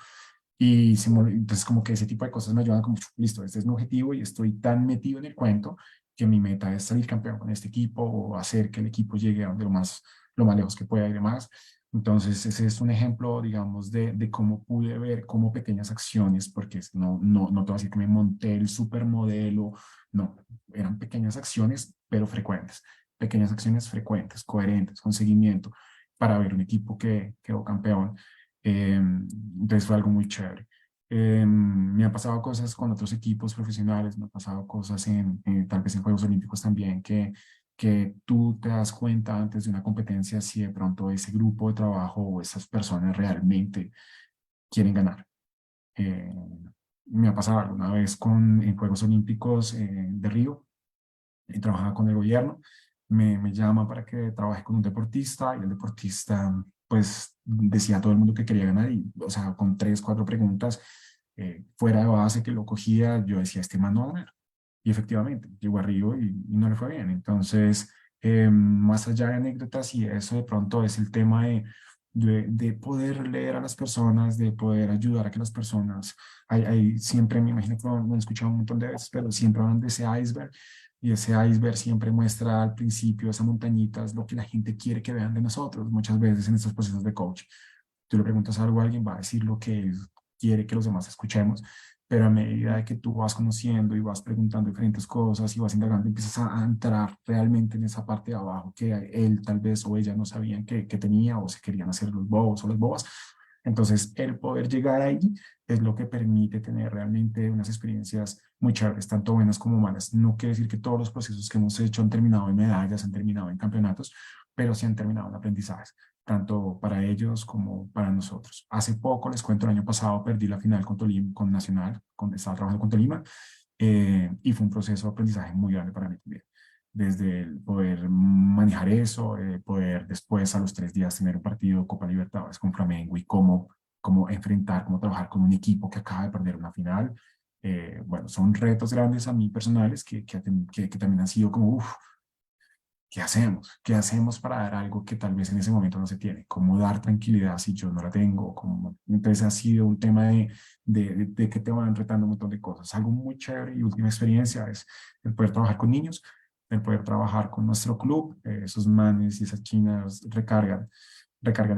Y entonces como que ese tipo de cosas me ayudan como, listo, este es mi objetivo y estoy tan metido en el cuento que mi meta es salir campeón con este equipo o hacer que el equipo llegue a donde lo más lejos que pueda y demás. Entonces ese es un ejemplo, digamos, de cómo pude ver cómo pequeñas acciones, porque no te voy a decir que me monté el supermodelo, no, eran pequeñas acciones frecuentes, coherentes, con seguimiento, para ver un equipo que quedó campeón. Entonces fue algo muy chévere. Me han pasado cosas con otros equipos profesionales, me han pasado cosas tal vez en Juegos Olímpicos también, que tú te das cuenta antes de una competencia si de pronto ese grupo de trabajo o esas personas realmente quieren ganar. Eh, Me ha pasado alguna vez en Juegos Olímpicos de Río, trabajaba con el gobierno, me llama para que trabaje con un deportista y el deportista pues decía a todo el mundo que quería ganar y, o sea, con 3, 4 preguntas fuera de base que lo cogía, yo decía, este man no va a ganar. Y efectivamente, llegó a Río y no le fue bien. Entonces, más allá de anécdotas y eso, de pronto es el tema de poder leer a las personas, de poder ayudar a que las personas, siempre me imagino que lo han escuchado un montón de veces, pero siempre hablan de ese iceberg, y ese iceberg siempre muestra al principio, esa montañita, es lo que la gente quiere que vean de nosotros, muchas veces en estos procesos de coaching. Tú le preguntas algo a alguien, va a decir lo que él quiere que los demás escuchemos, pero a medida de que tú vas conociendo y vas preguntando diferentes cosas y vas indagando, empiezas a entrar realmente en esa parte de abajo que él tal vez o ella no sabían que tenía o se querían hacer los bobos o las bobas. Entonces, el poder llegar ahí es lo que permite tener realmente unas experiencias muy chéveres, tanto buenas como malas. No quiere decir que todos los procesos que hemos hecho han terminado en medallas, han terminado en campeonatos, pero sí han terminado en aprendizajes, tanto para ellos como para nosotros. Hace poco, les cuento, el año pasado perdí la final con Tolima, con Nacional, estaba trabajando con Tolima, y fue un proceso de aprendizaje muy grande para mí también. Desde el poder manejar eso, poder después a los 3 días tener un partido Copa Libertadores con Flamengo y cómo enfrentar, cómo trabajar con un equipo que acaba de perder una final. Bueno, son retos grandes a mí personales que también han sido como, uff, ¿qué hacemos? ¿Qué hacemos para dar algo que tal vez en ese momento no se tiene? ¿Cómo dar tranquilidad si yo no la tengo? Entonces ha sido un tema de que te van retando un montón de cosas. Algo muy chévere y última experiencia es el poder trabajar con niños, el poder trabajar con nuestro club. Esos manes y esas chinas recargan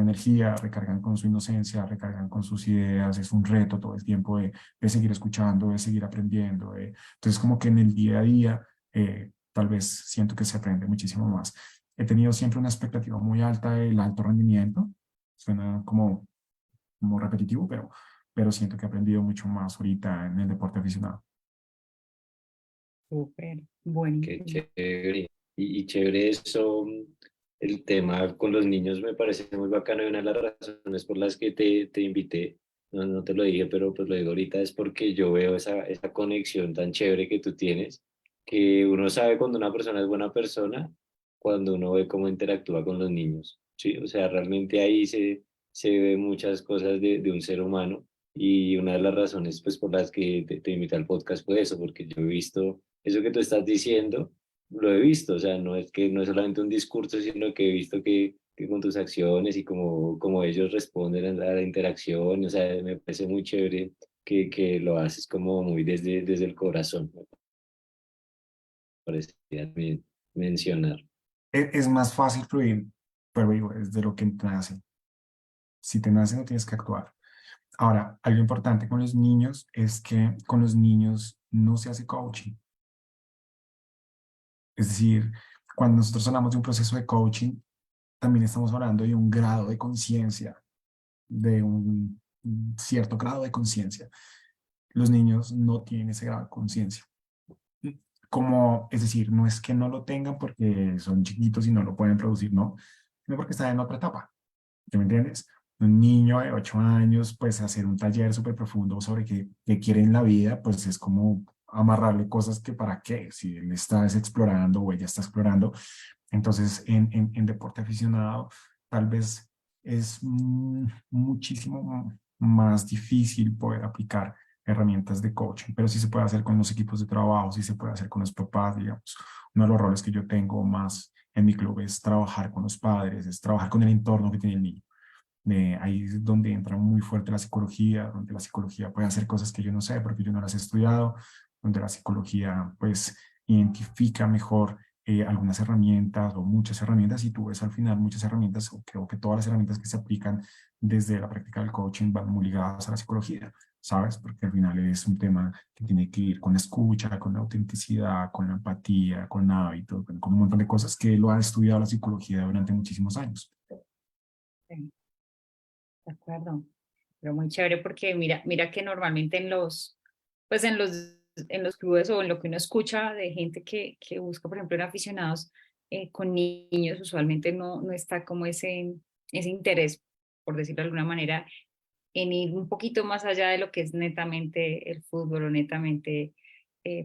energía, recargan con su inocencia, recargan con sus ideas. Es un reto todo el tiempo de seguir escuchando, de seguir aprendiendo. Entonces como que en el día a día... tal vez siento que se aprende muchísimo más. He tenido siempre una expectativa muy alta del alto rendimiento. Suena como repetitivo, pero siento que he aprendido mucho más ahorita en el deporte aficionado. Súper, Qué buenísimo. chévere. Y chévere eso, el tema con los niños me parece muy bacano y una de las razones por las que te invité, no te lo dije, pero pues lo digo ahorita, es porque yo veo esa conexión tan chévere que tú tienes, que uno sabe cuando una persona es buena persona, cuando uno ve cómo interactúa con los niños, ¿sí? O sea, realmente ahí se ve muchas cosas de un ser humano y una de las razones pues por las que te invité al podcast fue eso, porque yo he visto eso que tú estás diciendo, lo he visto, o sea, no es que no es solamente un discurso, sino que he visto que con tus acciones y como ellos responden a la interacción, o sea, me parece muy chévere que lo haces como muy desde el corazón, me parecía bien mencionar. Es más fácil fluir, pero digo, es de lo que te nace. Si te nace, no tienes que actuar. Ahora, algo importante con los niños es que con los niños no se hace coaching. Es decir, cuando nosotros hablamos de un proceso de coaching, también estamos hablando de un grado de conciencia, de un cierto grado de conciencia. Los niños no tienen ese grado de conciencia. Es decir, no es que no lo tengan porque son chiquitos y no lo pueden producir, no, sino porque están en otra etapa. ¿Sí me entiendes? Un niño de 8 años, pues hacer un taller súper profundo sobre qué quiere en la vida, pues es como amarrarle cosas que para qué, si él está explorando o ella está explorando. Entonces, en deporte aficionado, tal vez es muchísimo más difícil poder aplicar herramientas de coaching, pero sí se puede hacer con los equipos de trabajo, sí se puede hacer con los papás, digamos. Uno de los roles que yo tengo más en mi club es trabajar con los padres, es trabajar con el entorno que tiene el niño. Ahí es donde entra muy fuerte la psicología, donde la psicología puede hacer cosas que yo no sé porque yo no las he estudiado, donde la psicología pues identifica mejor algunas herramientas o muchas herramientas y tú ves al final muchas herramientas, o creo que todas las herramientas que se aplican desde la práctica del coaching van muy ligadas a la psicología, ¿sabes? Porque al final es un tema que tiene que ir con la escucha, con la autenticidad, con la empatía, con hábitos, con un montón de cosas que lo ha estudiado la psicología durante muchísimos años. Sí, de acuerdo. Pero muy chévere porque mira que normalmente pues en los clubes o en lo que uno escucha de gente que busca, por ejemplo, en aficionados con niños, usualmente no está como ese interés, por decirlo de alguna manera, en ir un poquito más allá de lo que es netamente el fútbol o netamente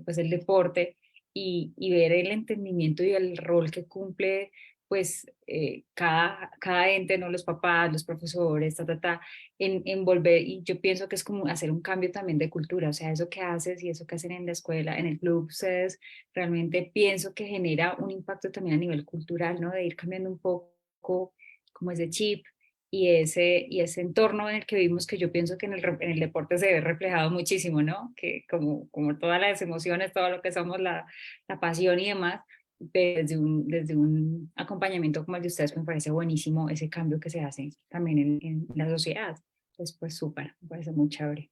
pues el deporte y ver el entendimiento y el rol que cumple pues cada ente, ¿no? Los papás, los profesores, en volver, y yo pienso que es como hacer un cambio también de cultura, o sea, eso que haces y eso que hacen en la escuela, en el club, ustedes realmente pienso que genera un impacto también a nivel cultural, ¿no? De ir cambiando un poco como ese chip y ese entorno en el que vivimos, que yo pienso que en el deporte se ve reflejado muchísimo, ¿no? Que como todas las emociones, todo lo que somos, la pasión y demás, desde un acompañamiento como el de ustedes, me parece buenísimo ese cambio que se hace también en la sociedad. Pues súper, me parece muy chévere.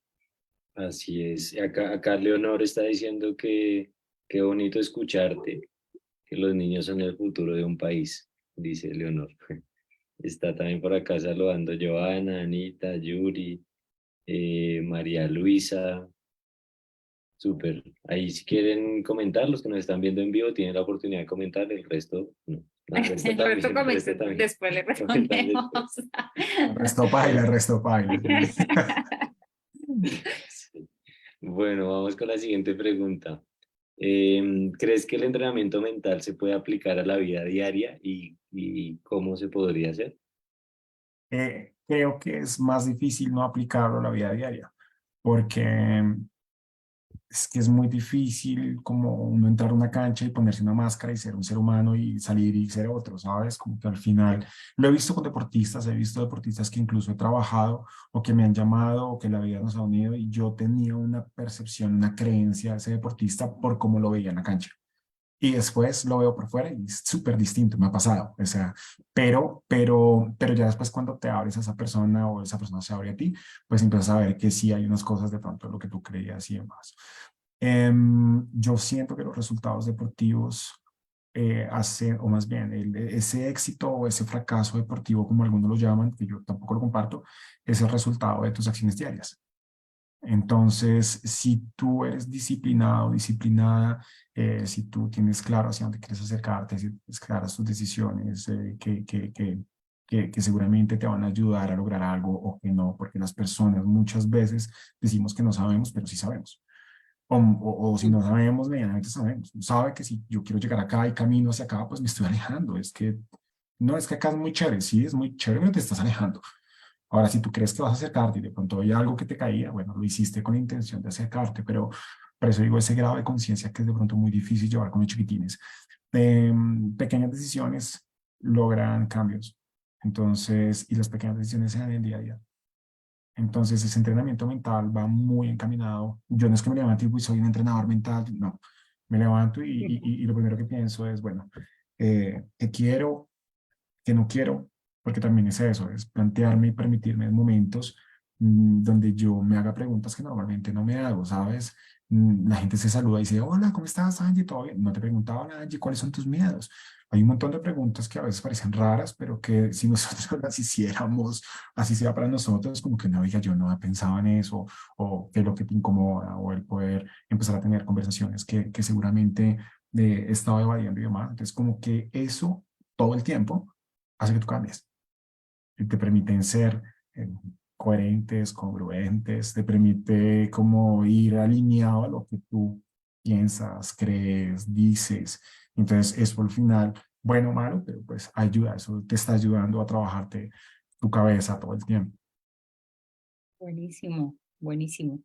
Así es. Acá Leonor está diciendo que qué bonito escucharte, que los niños son el futuro de un país, dice Leonor. Está también por acá saludando Joana, Anita, Yuri, María Luisa. Súper. Ahí si quieren comentar, los que nos están viendo en vivo tienen la oportunidad de comentar, el resto no. No, el resto El resto también, el resto también. después le Comentan respondemos. después. Resto paila. Sí. Bueno, vamos con la siguiente pregunta. ¿Crees que el entrenamiento mental se puede aplicar a la vida diaria y cómo se podría hacer? Creo que es más difícil no aplicarlo a la vida diaria, porque es que es muy difícil como uno entrar a una cancha y ponerse una máscara y ser un ser humano y salir y ser otro, ¿sabes? Como que al final, lo he visto con deportistas, he visto deportistas que incluso he trabajado o que me han llamado o que la vida nos ha unido y yo tenía una percepción, una creencia de ese deportista por cómo lo veía en la cancha. Y después lo veo por fuera y es súper distinto, me ha pasado, o sea, pero ya después cuando te abres a esa persona o esa persona se abre a ti, pues empiezas a ver que sí hay unas cosas de pronto de lo que tú creías y demás. Yo siento que los resultados deportivos hacen, o más bien, ese éxito o ese fracaso deportivo, como algunos lo llaman, que yo tampoco lo comparto, es el resultado de tus acciones diarias. Entonces, si tú eres disciplinado, disciplinada, si tú tienes claro hacia dónde quieres acercarte, si tienes claras tus decisiones, que seguramente te van a ayudar a lograr algo o que no, porque las personas muchas veces decimos que no sabemos, pero sí sabemos. O si no sabemos, medianamente sabemos. Sabe que si yo quiero llegar acá y camino hacia acá, pues me estoy alejando. Es que no es que acá es muy chévere, sí, es muy chévere, pero te estás alejando. Ahora, si tú crees que vas a acercarte y de pronto hay algo que te caía, bueno, lo hiciste con la intención de acercarte, pero por eso digo ese grado de conciencia que es de pronto muy difícil llevar con los chiquitines. Pequeñas decisiones logran cambios. Entonces, y las pequeñas decisiones se dan en el día a día. Entonces, ese entrenamiento mental va muy encaminado. Yo no es que me levante y soy un entrenador mental, no. Me levanto y lo primero que pienso es, bueno, ¿qué quiero? ¿Qué no quiero? Porque también es eso, es plantearme y permitirme momentos donde yo me haga preguntas que normalmente no me hago, ¿sabes? La gente se saluda y dice, hola, ¿cómo estás, Angie? ¿Todo bien? No te preguntaba, hola, Angie, ¿cuáles son tus miedos? Hay un montón de preguntas que a veces parecen raras, pero que si nosotros las hiciéramos, así sea para nosotros, como que no, diga, yo no pensaba en eso, o qué es lo que te incomoda, o el poder empezar a tener conversaciones que seguramente he estado evadiendo y demás. Entonces, como que eso todo el tiempo hace que tú cambies y te permiten ser coherentes, congruentes, te permite como ir alineado a lo que tú piensas, crees, dices. Entonces, eso al final, bueno o malo, pero pues ayuda, eso te está ayudando a trabajarte tu cabeza todo el tiempo. Buenísimo, buenísimo.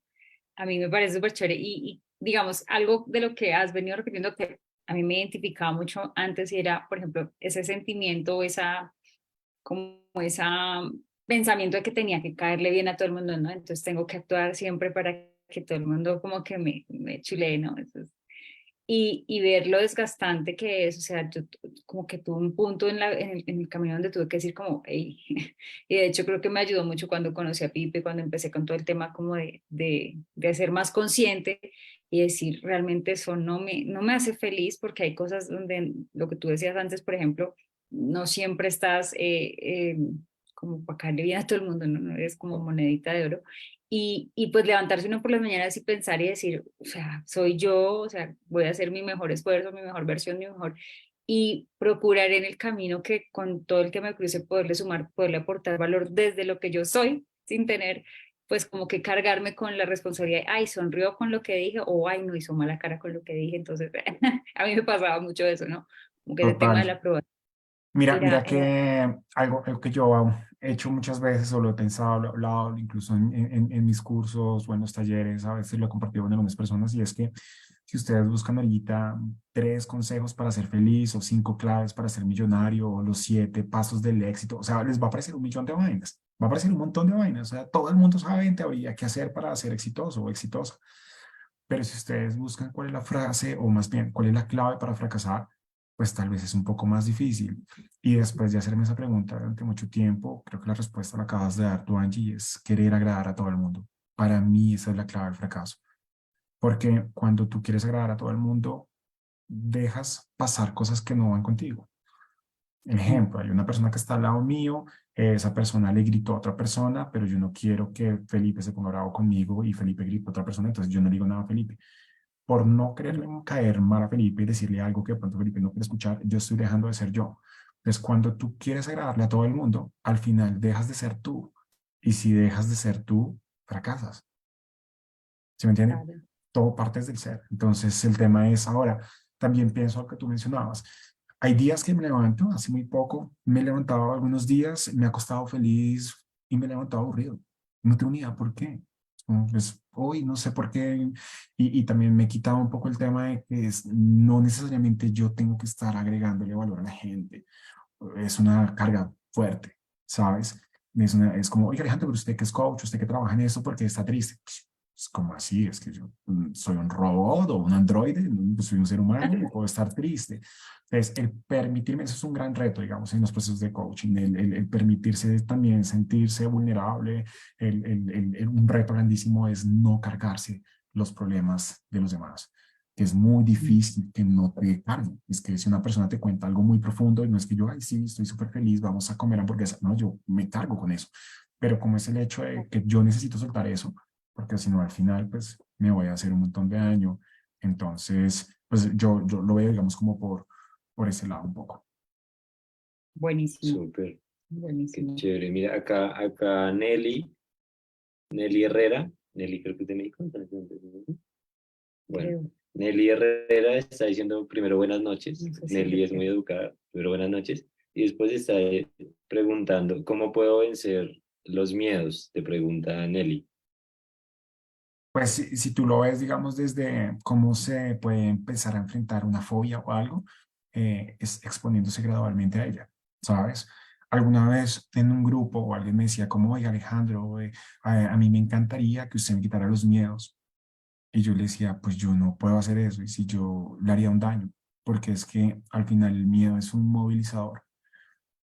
A mí me parece súper chévere y digamos, algo de lo que has venido repitiendo que a mí me identificaba mucho antes y era, por ejemplo, ese sentimiento, como esa pensamiento de que tenía que caerle bien a todo el mundo, ¿no? Entonces tengo que actuar siempre para que todo el mundo como que me chulee, ¿no? Y ver lo desgastante que es, o sea, yo como que tuve un punto en el camino donde tuve que decir como, hey, y de hecho creo que me ayudó mucho cuando conocí a Pipe, cuando empecé con todo el tema como de ser más consciente y decir, realmente eso no me hace feliz porque hay cosas donde, lo que tú decías antes, por ejemplo, no siempre estás como para caerle bien a todo el mundo, no, no eres como monedita de oro y pues levantarse uno por las mañanas y pensar y decir, o sea, soy yo, o sea, voy a hacer mi mejor esfuerzo, mi mejor versión, mi mejor, y procurar en el camino que con todo el que me cruce poderle sumar, poderle aportar valor desde lo que yo soy, sin tener, pues como que cargarme con la responsabilidad, de, ay, sonrió con lo que dije, o ay, no hizo mala cara con lo que dije, entonces a mí me pasaba mucho eso, ¿no? Como que ese tema de Total. la prueba Mira era que algo que yo he hecho muchas veces o lo he pensado, lo he hablado incluso en mis cursos o en los talleres, a veces lo he compartido con algunas personas y es que si ustedes buscan ahorita 3 consejos para ser feliz o 5 claves para ser millonario o los 7 pasos del éxito, o sea, les va a aparecer un millón de vainas, va a aparecer un montón de vainas, o sea, todo el mundo sabe en teoría qué hacer para ser exitoso o exitosa, pero si ustedes buscan cuál es la frase o más bien cuál es la clave para fracasar, pues tal vez es un poco más difícil. Y después de hacerme esa pregunta durante mucho tiempo, creo que la respuesta la acabas de dar tú, Angie, y es querer agradar a todo el mundo. Para mí esa es la clave del fracaso. Porque cuando tú quieres agradar a todo el mundo, dejas pasar cosas que no van contigo. Ejemplo, hay una persona que está al lado mío, esa persona le gritó a otra persona, pero yo no quiero que Felipe se ponga bravo conmigo y Felipe gritó a otra persona, entonces yo no digo nada a Felipe. Por no quererle caer mal a Felipe y decirle algo que de pronto Felipe no quiere escuchar, yo estoy dejando de ser yo. Entonces, cuando tú quieres agradarle a todo el mundo, al final dejas de ser tú. Y si dejas de ser tú, fracasas. ¿Sí me entienden? Claro. Todo parte del ser. Entonces, el tema es ahora, también pienso lo que tú mencionabas. Hay días que me levanto, hace muy poco, me he levantado algunos días, me ha acostado feliz y me he levantado aburrido. No tengo ni idea por qué. Pues hoy no sé por qué. Y también me he quitado un poco el tema de que no necesariamente yo tengo que estar agregándole valor a la gente. Es una carga fuerte, ¿sabes? Es como, oiga Alejandro, pero usted que es coach, usted que trabaja en eso, ¿por qué está triste? Es como así, es que yo soy un robot o un androide, soy un ser humano y puedo estar triste. Entonces, el permitirme, eso es un gran reto, digamos, en los procesos de coaching, el permitirse también sentirse vulnerable, un reto grandísimo es no cargarse los problemas de los demás, que es muy difícil que no te carguen. Es que si una persona te cuenta algo muy profundo, no es que yo, ay, sí, estoy súper feliz, vamos a comer hamburguesa. No, yo me cargo con eso. Pero como es el hecho de que yo necesito soltar eso, porque si no, al final, pues, me voy a hacer un montón de daño. Entonces, pues, yo lo veo, digamos, como por ese lado un poco. Buenísimo, Súper, qué buenísimo. chévere. Mira, acá Nelly Herrera, Nelly creo que es de México. Bueno, Creo. Nelly Herrera está diciendo primero buenas noches. No sé si es de Nelly es muy Perú. educada, primero buenas noches. Y después está preguntando, ¿cómo puedo vencer los miedos? Te pregunta Nelly. Pues si tú lo ves, digamos, desde cómo se puede empezar a enfrentar una fobia o algo, es exponiéndose gradualmente a ella, ¿sabes? Alguna vez en un grupo o alguien me decía como, oye Alejandro, a mí me encantaría que usted me quitara los miedos. Y yo le decía, pues yo no puedo hacer eso y si yo le haría un daño, porque es que al final el miedo es un movilizador.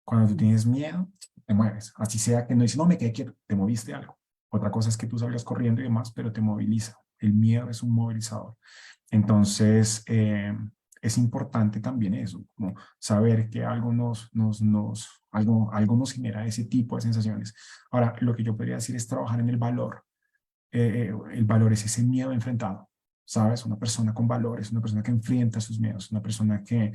Cuando tú tienes miedo, te mueves. Así sea que no dices, no, me quedé quieto, te moviste algo. Otra cosa es que tú salgas corriendo y demás, pero te moviliza. El miedo es un movilizador. Entonces, es importante también eso, como saber que algo algo nos genera ese tipo de sensaciones. Ahora, lo que yo podría decir es trabajar en el valor. El valor es ese miedo enfrentado, ¿sabes? Una persona con valores, una persona que enfrenta sus miedos, una persona que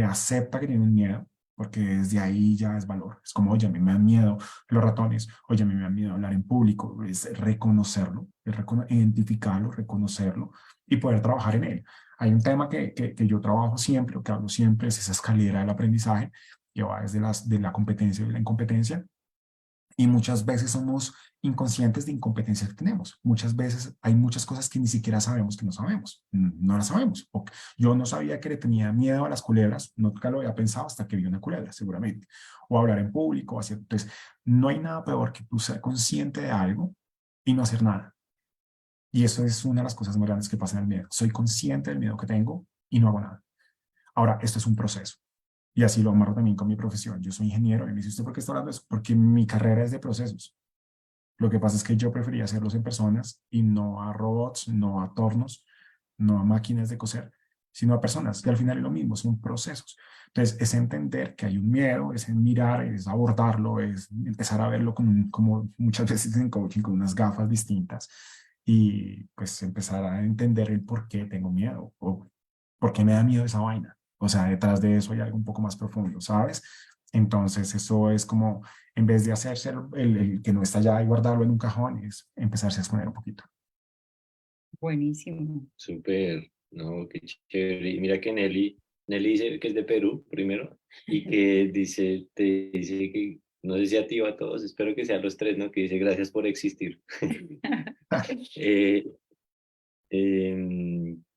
acepta que tiene un miedo, porque desde ahí ya es valor. Es como, oye, a mí me dan miedo los ratones, oye, a mí me da miedo hablar en público, es reconocerlo, es identificarlo, reconocerlo y poder trabajar en él. Hay un tema que yo trabajo siempre, o que hablo siempre, es esa escalera del aprendizaje, que va desde de la competencia y la incompetencia, y muchas veces somos inconscientes de incompetencias que tenemos. Muchas veces hay muchas cosas que ni siquiera sabemos que no sabemos. No las sabemos. O yo no sabía que le tenía miedo a las culebras, nunca lo había pensado hasta que vi una culebra, seguramente. O hablar en público. Así. Entonces, no hay nada peor que tú ser consciente de algo y no hacer nada. Y eso es una de las cosas más grandes que pasa en el miedo. Soy consciente del miedo que tengo y no hago nada. Ahora, esto es un proceso. Y así lo amarro también con mi profesión. Yo soy ingeniero y me dice, ¿usted por qué está hablando de eso? Porque mi carrera es de procesos. Lo que pasa es que yo prefería hacerlos en personas y no a robots, no a tornos, no a máquinas de coser, sino a personas. Y al final es lo mismo, son procesos. Entonces, es entender que hay un miedo, es en mirar, es abordarlo, es empezar a verlo como muchas veces en coaching, con unas gafas distintas y pues empezar a entender el por qué tengo miedo o por qué me da miedo esa vaina. O sea, detrás de eso hay algo un poco más profundo, ¿sabes? Entonces, eso es como en vez de hacerse el que no está allá y guardarlo en un cajón, es empezarse a exponer un poquito. Buenísimo. Súper, no, qué chévere. Y mira que Nelly dice que es de Perú primero y que te dice que, no sé si a ti o a todos, espero que sean los tres, ¿no? Que dice gracias por existir. Eh,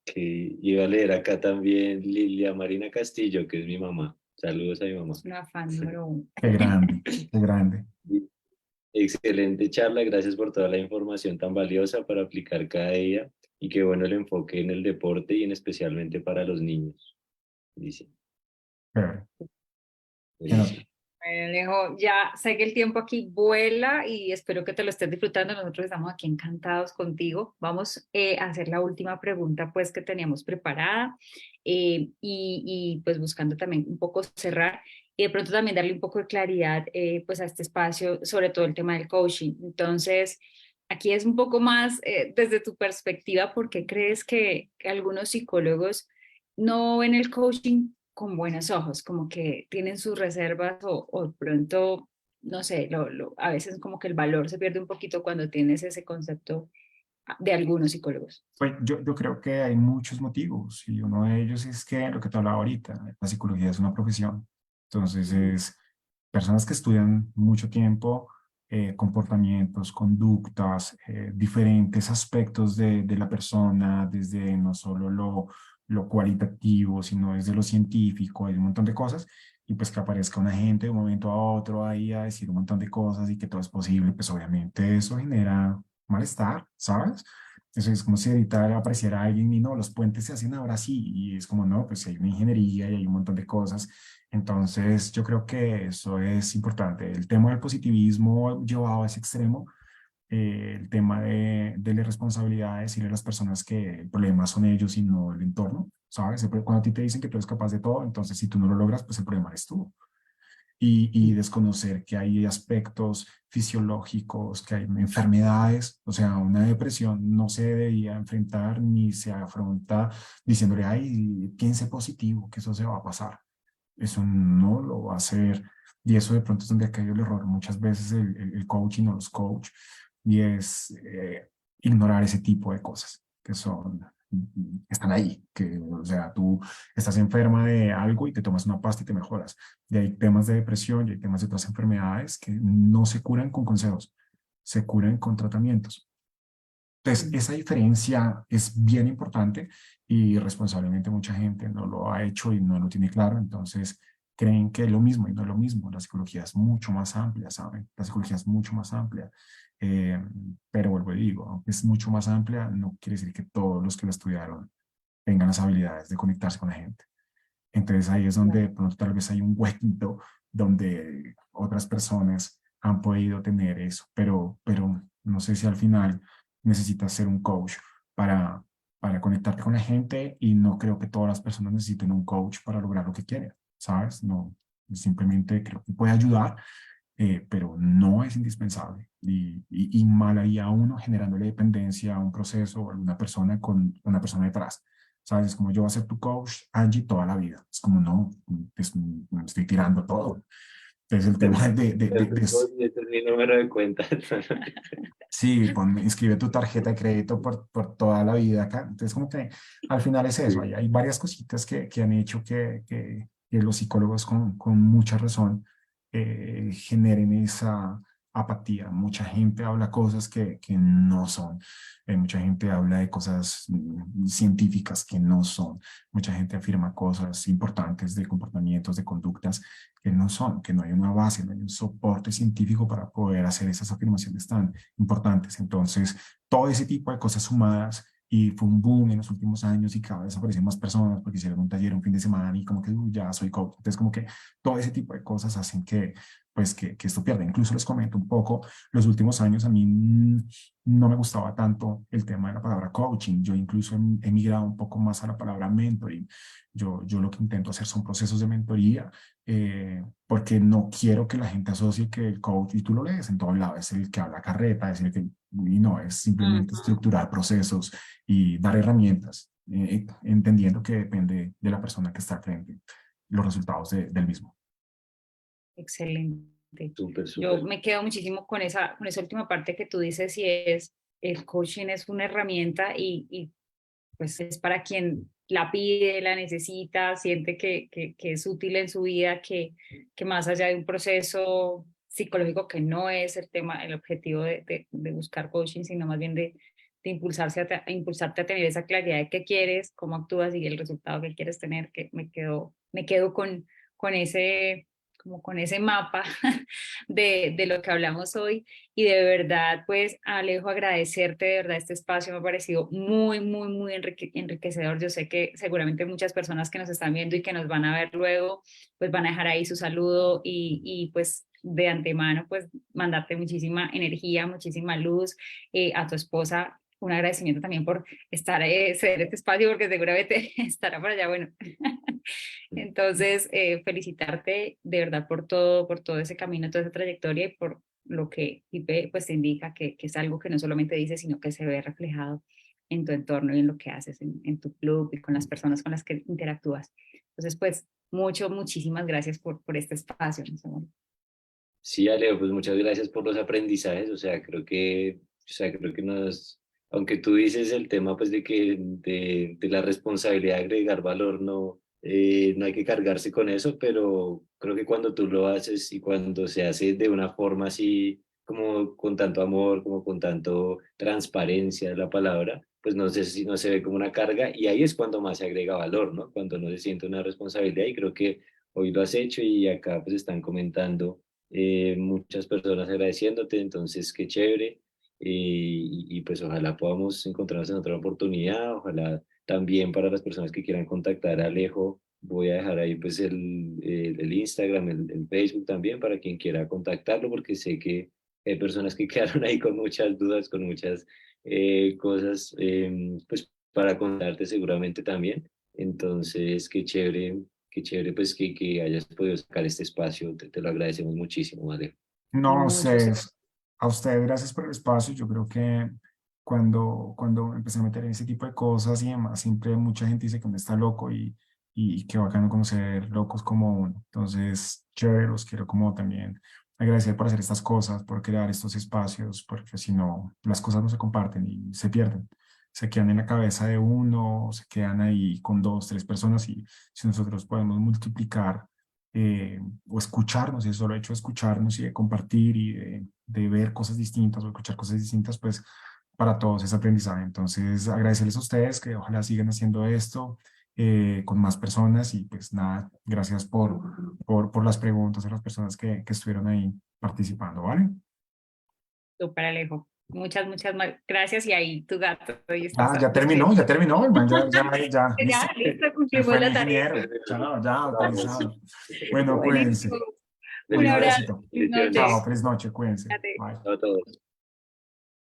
que iba a leer acá también Lilia Marina Castillo, que es mi mamá. Saludos a mi mamá. Es una fan número uno. Qué grande, qué grande. Excelente charla, gracias por toda la información tan valiosa para aplicar cada día y qué bueno el enfoque en el deporte y en especialmente para los niños, dice. Chévere. Que no- Buenísimo. Alejo, ya sé que el tiempo aquí vuela y espero que te lo estés disfrutando. Nosotros estamos aquí encantados contigo. Vamos a hacer la última pregunta pues que teníamos preparada pues buscando también un poco cerrar y de pronto también darle un poco de claridad pues a este espacio, sobre todo el tema del coaching. Entonces, aquí es un poco más desde tu perspectiva, ¿por qué crees que algunos psicólogos no ven el coaching con buenos ojos, como que tienen sus reservas o de pronto, no sé, a veces como que el valor se pierde un poquito cuando tienes ese concepto de algunos psicólogos? Pues yo creo que hay muchos motivos y uno de ellos es que lo que te hablaba ahorita, la psicología es una profesión. Entonces es personas que estudian mucho tiempo comportamientos, conductas, diferentes aspectos de la persona, desde no solo lo cualitativo, sino desde lo científico, hay un montón de cosas. Y pues que aparezca una gente de un momento a otro ahí a decir un montón de cosas y que todo es posible, pues obviamente eso genera malestar, ¿sabes? Eso es como si ahorita apareciera alguien y no, los puentes se hacen ahora sí, y es como no, pues hay una ingeniería y hay un montón de cosas. Entonces, yo creo que eso es importante. El tema del positivismo llevado a ese extremo, el tema de las responsabilidades, decirle a las personas que el problema son ellos y no el entorno, ¿sabes? Cuando a ti te dicen que tú eres capaz de todo, entonces si tú no lo logras, pues el problema eres tú y desconocer que hay aspectos fisiológicos, que hay enfermedades, o sea, una depresión no se debería enfrentar ni se afronta diciéndole, ay, piense positivo, que eso se va a pasar. Eso no lo va a hacer. Y eso de pronto es donde ha caído el error muchas veces el coaching o los coach, y es ignorar ese tipo de cosas que son, están ahí, que, o sea, tú estás enferma de algo y te tomas una pasta y te mejoras. Y hay temas de depresión y hay temas de otras enfermedades que no se curan con consejos, se curan con tratamientos. Entonces, esa diferencia es bien importante y responsablemente mucha gente no lo ha hecho y no lo tiene claro, entonces creen que es lo mismo y no es lo mismo. La psicología es mucho más amplia, ¿saben? La psicología es mucho más amplia. Eh, pero vuelvo y digo, aunque es mucho más amplia, no quiere decir que todos los que la estudiaron tengan las habilidades de conectarse con la gente. Entonces ahí es donde de pronto tal vez hay un huequito donde otras personas han podido tener eso, pero no sé si al final necesitas ser un coach para, para conectarte con la gente y no creo que todas las personas necesiten un coach para lograr lo que quieren, ¿sabes? No, simplemente creo que puede ayudar, pero no es indispensable y mal haría uno generándole dependencia a un proceso o a una persona con una persona detrás. ¿Sabes? Es como yo voy a ser tu coach, Angie, toda la vida. Es como no, me estoy tirando todo. Entonces el tema Este es mi número de cuenta. sí, inscribe tu tarjeta de crédito por toda la vida acá. Entonces como que al final es eso. Hay varias cositas que han hecho que los psicólogos con mucha razón generen esa apatía. Mucha gente habla cosas que no son. Mucha gente habla de cosas científicas que no son. Mucha gente afirma cosas importantes de comportamientos, de conductas que no son, que no hay una base, no hay un soporte científico para poder hacer esas afirmaciones tan importantes. Entonces, todo ese tipo de cosas sumadas y fue un boom en los últimos años y cada vez aparecen más personas porque hicieron un taller un fin de semana y como que ya soy coach. Entonces, como que todo ese tipo de cosas hacen que, pues, que esto pierda. Incluso les comento un poco, los últimos años a mí no me gustaba tanto el tema de la palabra coaching. Yo incluso he migrado un poco más a la palabra mentoring. Yo lo que intento hacer son procesos de mentoría porque no quiero que la gente asocie que el coach, y tú lo lees en todo lado, es el que habla carreta, es el que, y no, es simplemente estructurar procesos y dar herramientas, entendiendo que depende de la persona que está al frente, los resultados del mismo. Excelente. Súper, Yo súper. me quedo muchísimo con esa última parte que tú dices y es, el coaching es una herramienta y pues es para quien la pide, la necesita, siente que es útil en su vida, que más allá de un proceso psicológico que no es el tema, el objetivo de buscar coaching, sino más bien de impulsarse a impulsarte a tener esa claridad de qué quieres, cómo actúas y el resultado que quieres tener, que me quedo con como con ese mapa de lo que hablamos hoy. Y de verdad, pues Alejo, agradecerte, de verdad, este espacio me ha parecido muy, muy, muy enriquecedor. Yo sé que seguramente muchas personas que nos están viendo y que nos van a ver luego, pues van a dejar ahí su saludo y pues de antemano, pues mandarte muchísima energía, muchísima luz, a tu esposa. Un agradecimiento también por estar, ceder este espacio, porque seguramente estará por allá, bueno. Entonces, felicitarte de verdad por todo ese camino, toda esa trayectoria y por lo que IPE pues te indica que es algo que no solamente dices, sino que se ve reflejado en tu entorno y en lo que haces en tu club y con las personas con las que interactúas. Entonces, pues, muchísimas gracias por este espacio. Sí, Alejo, pues muchas gracias por los aprendizajes. Creo que aunque tú dices el tema pues de que de la responsabilidad de agregar valor, no hay que cargarse con eso, pero creo que cuando tú lo haces y cuando se hace de una forma así, como con tanto amor, como con tanto transparencia de la palabra, pues no sé si no se ve como una carga y ahí es cuando más se agrega valor, ¿no? Cuando no se siente una responsabilidad y creo que hoy lo has hecho y acá pues están comentando muchas personas agradeciéndote, entonces qué chévere. Pues ojalá podamos encontrarnos en otra oportunidad, ojalá también para las personas que quieran contactar a Alejo, voy a dejar ahí pues el Instagram, el Facebook también para quien quiera contactarlo, porque sé que hay personas que quedaron ahí con muchas dudas, con muchas cosas, pues para contarte seguramente también. Entonces, qué chévere pues que hayas podido sacar este espacio, te lo agradecemos muchísimo, Alejo. No, Muchos. a ustedes gracias por el espacio. Yo creo que cuando empecé a meter en ese tipo de cosas y demás, siempre mucha gente dice que uno está loco y qué bacano conocer locos como uno. Entonces, chévere, los quiero como también agradecer por hacer estas cosas, por crear estos espacios, porque si no, las cosas no se comparten y se pierden. Se quedan en la cabeza de uno, se quedan ahí con dos, tres personas y si nosotros podemos multiplicar o escucharnos, y el solo hecho de escucharnos y de compartir y de ver cosas distintas o escuchar cosas distintas, pues para todos es aprendizaje. Entonces, agradecerles a ustedes que ojalá sigan haciendo esto con más personas y pues nada, gracias por las preguntas a las personas que estuvieron ahí participando, ¿vale? Súper Alejo. Muchas gracias. Y ahí tu gato, ahí está Ya despierto. terminó, el man, ya, listo. Ya, listo, Se cumplimos fue el la tarea. ingeniero, chao, ya, Vamos. autorizado. Bueno, Buenísimo. cuídense. Un Un Feliz noche, abrazo. abracito. Feliz bendiciones. Chao, noche. feliz noche, cuídense. Fíjate. Bye. Chao a todos.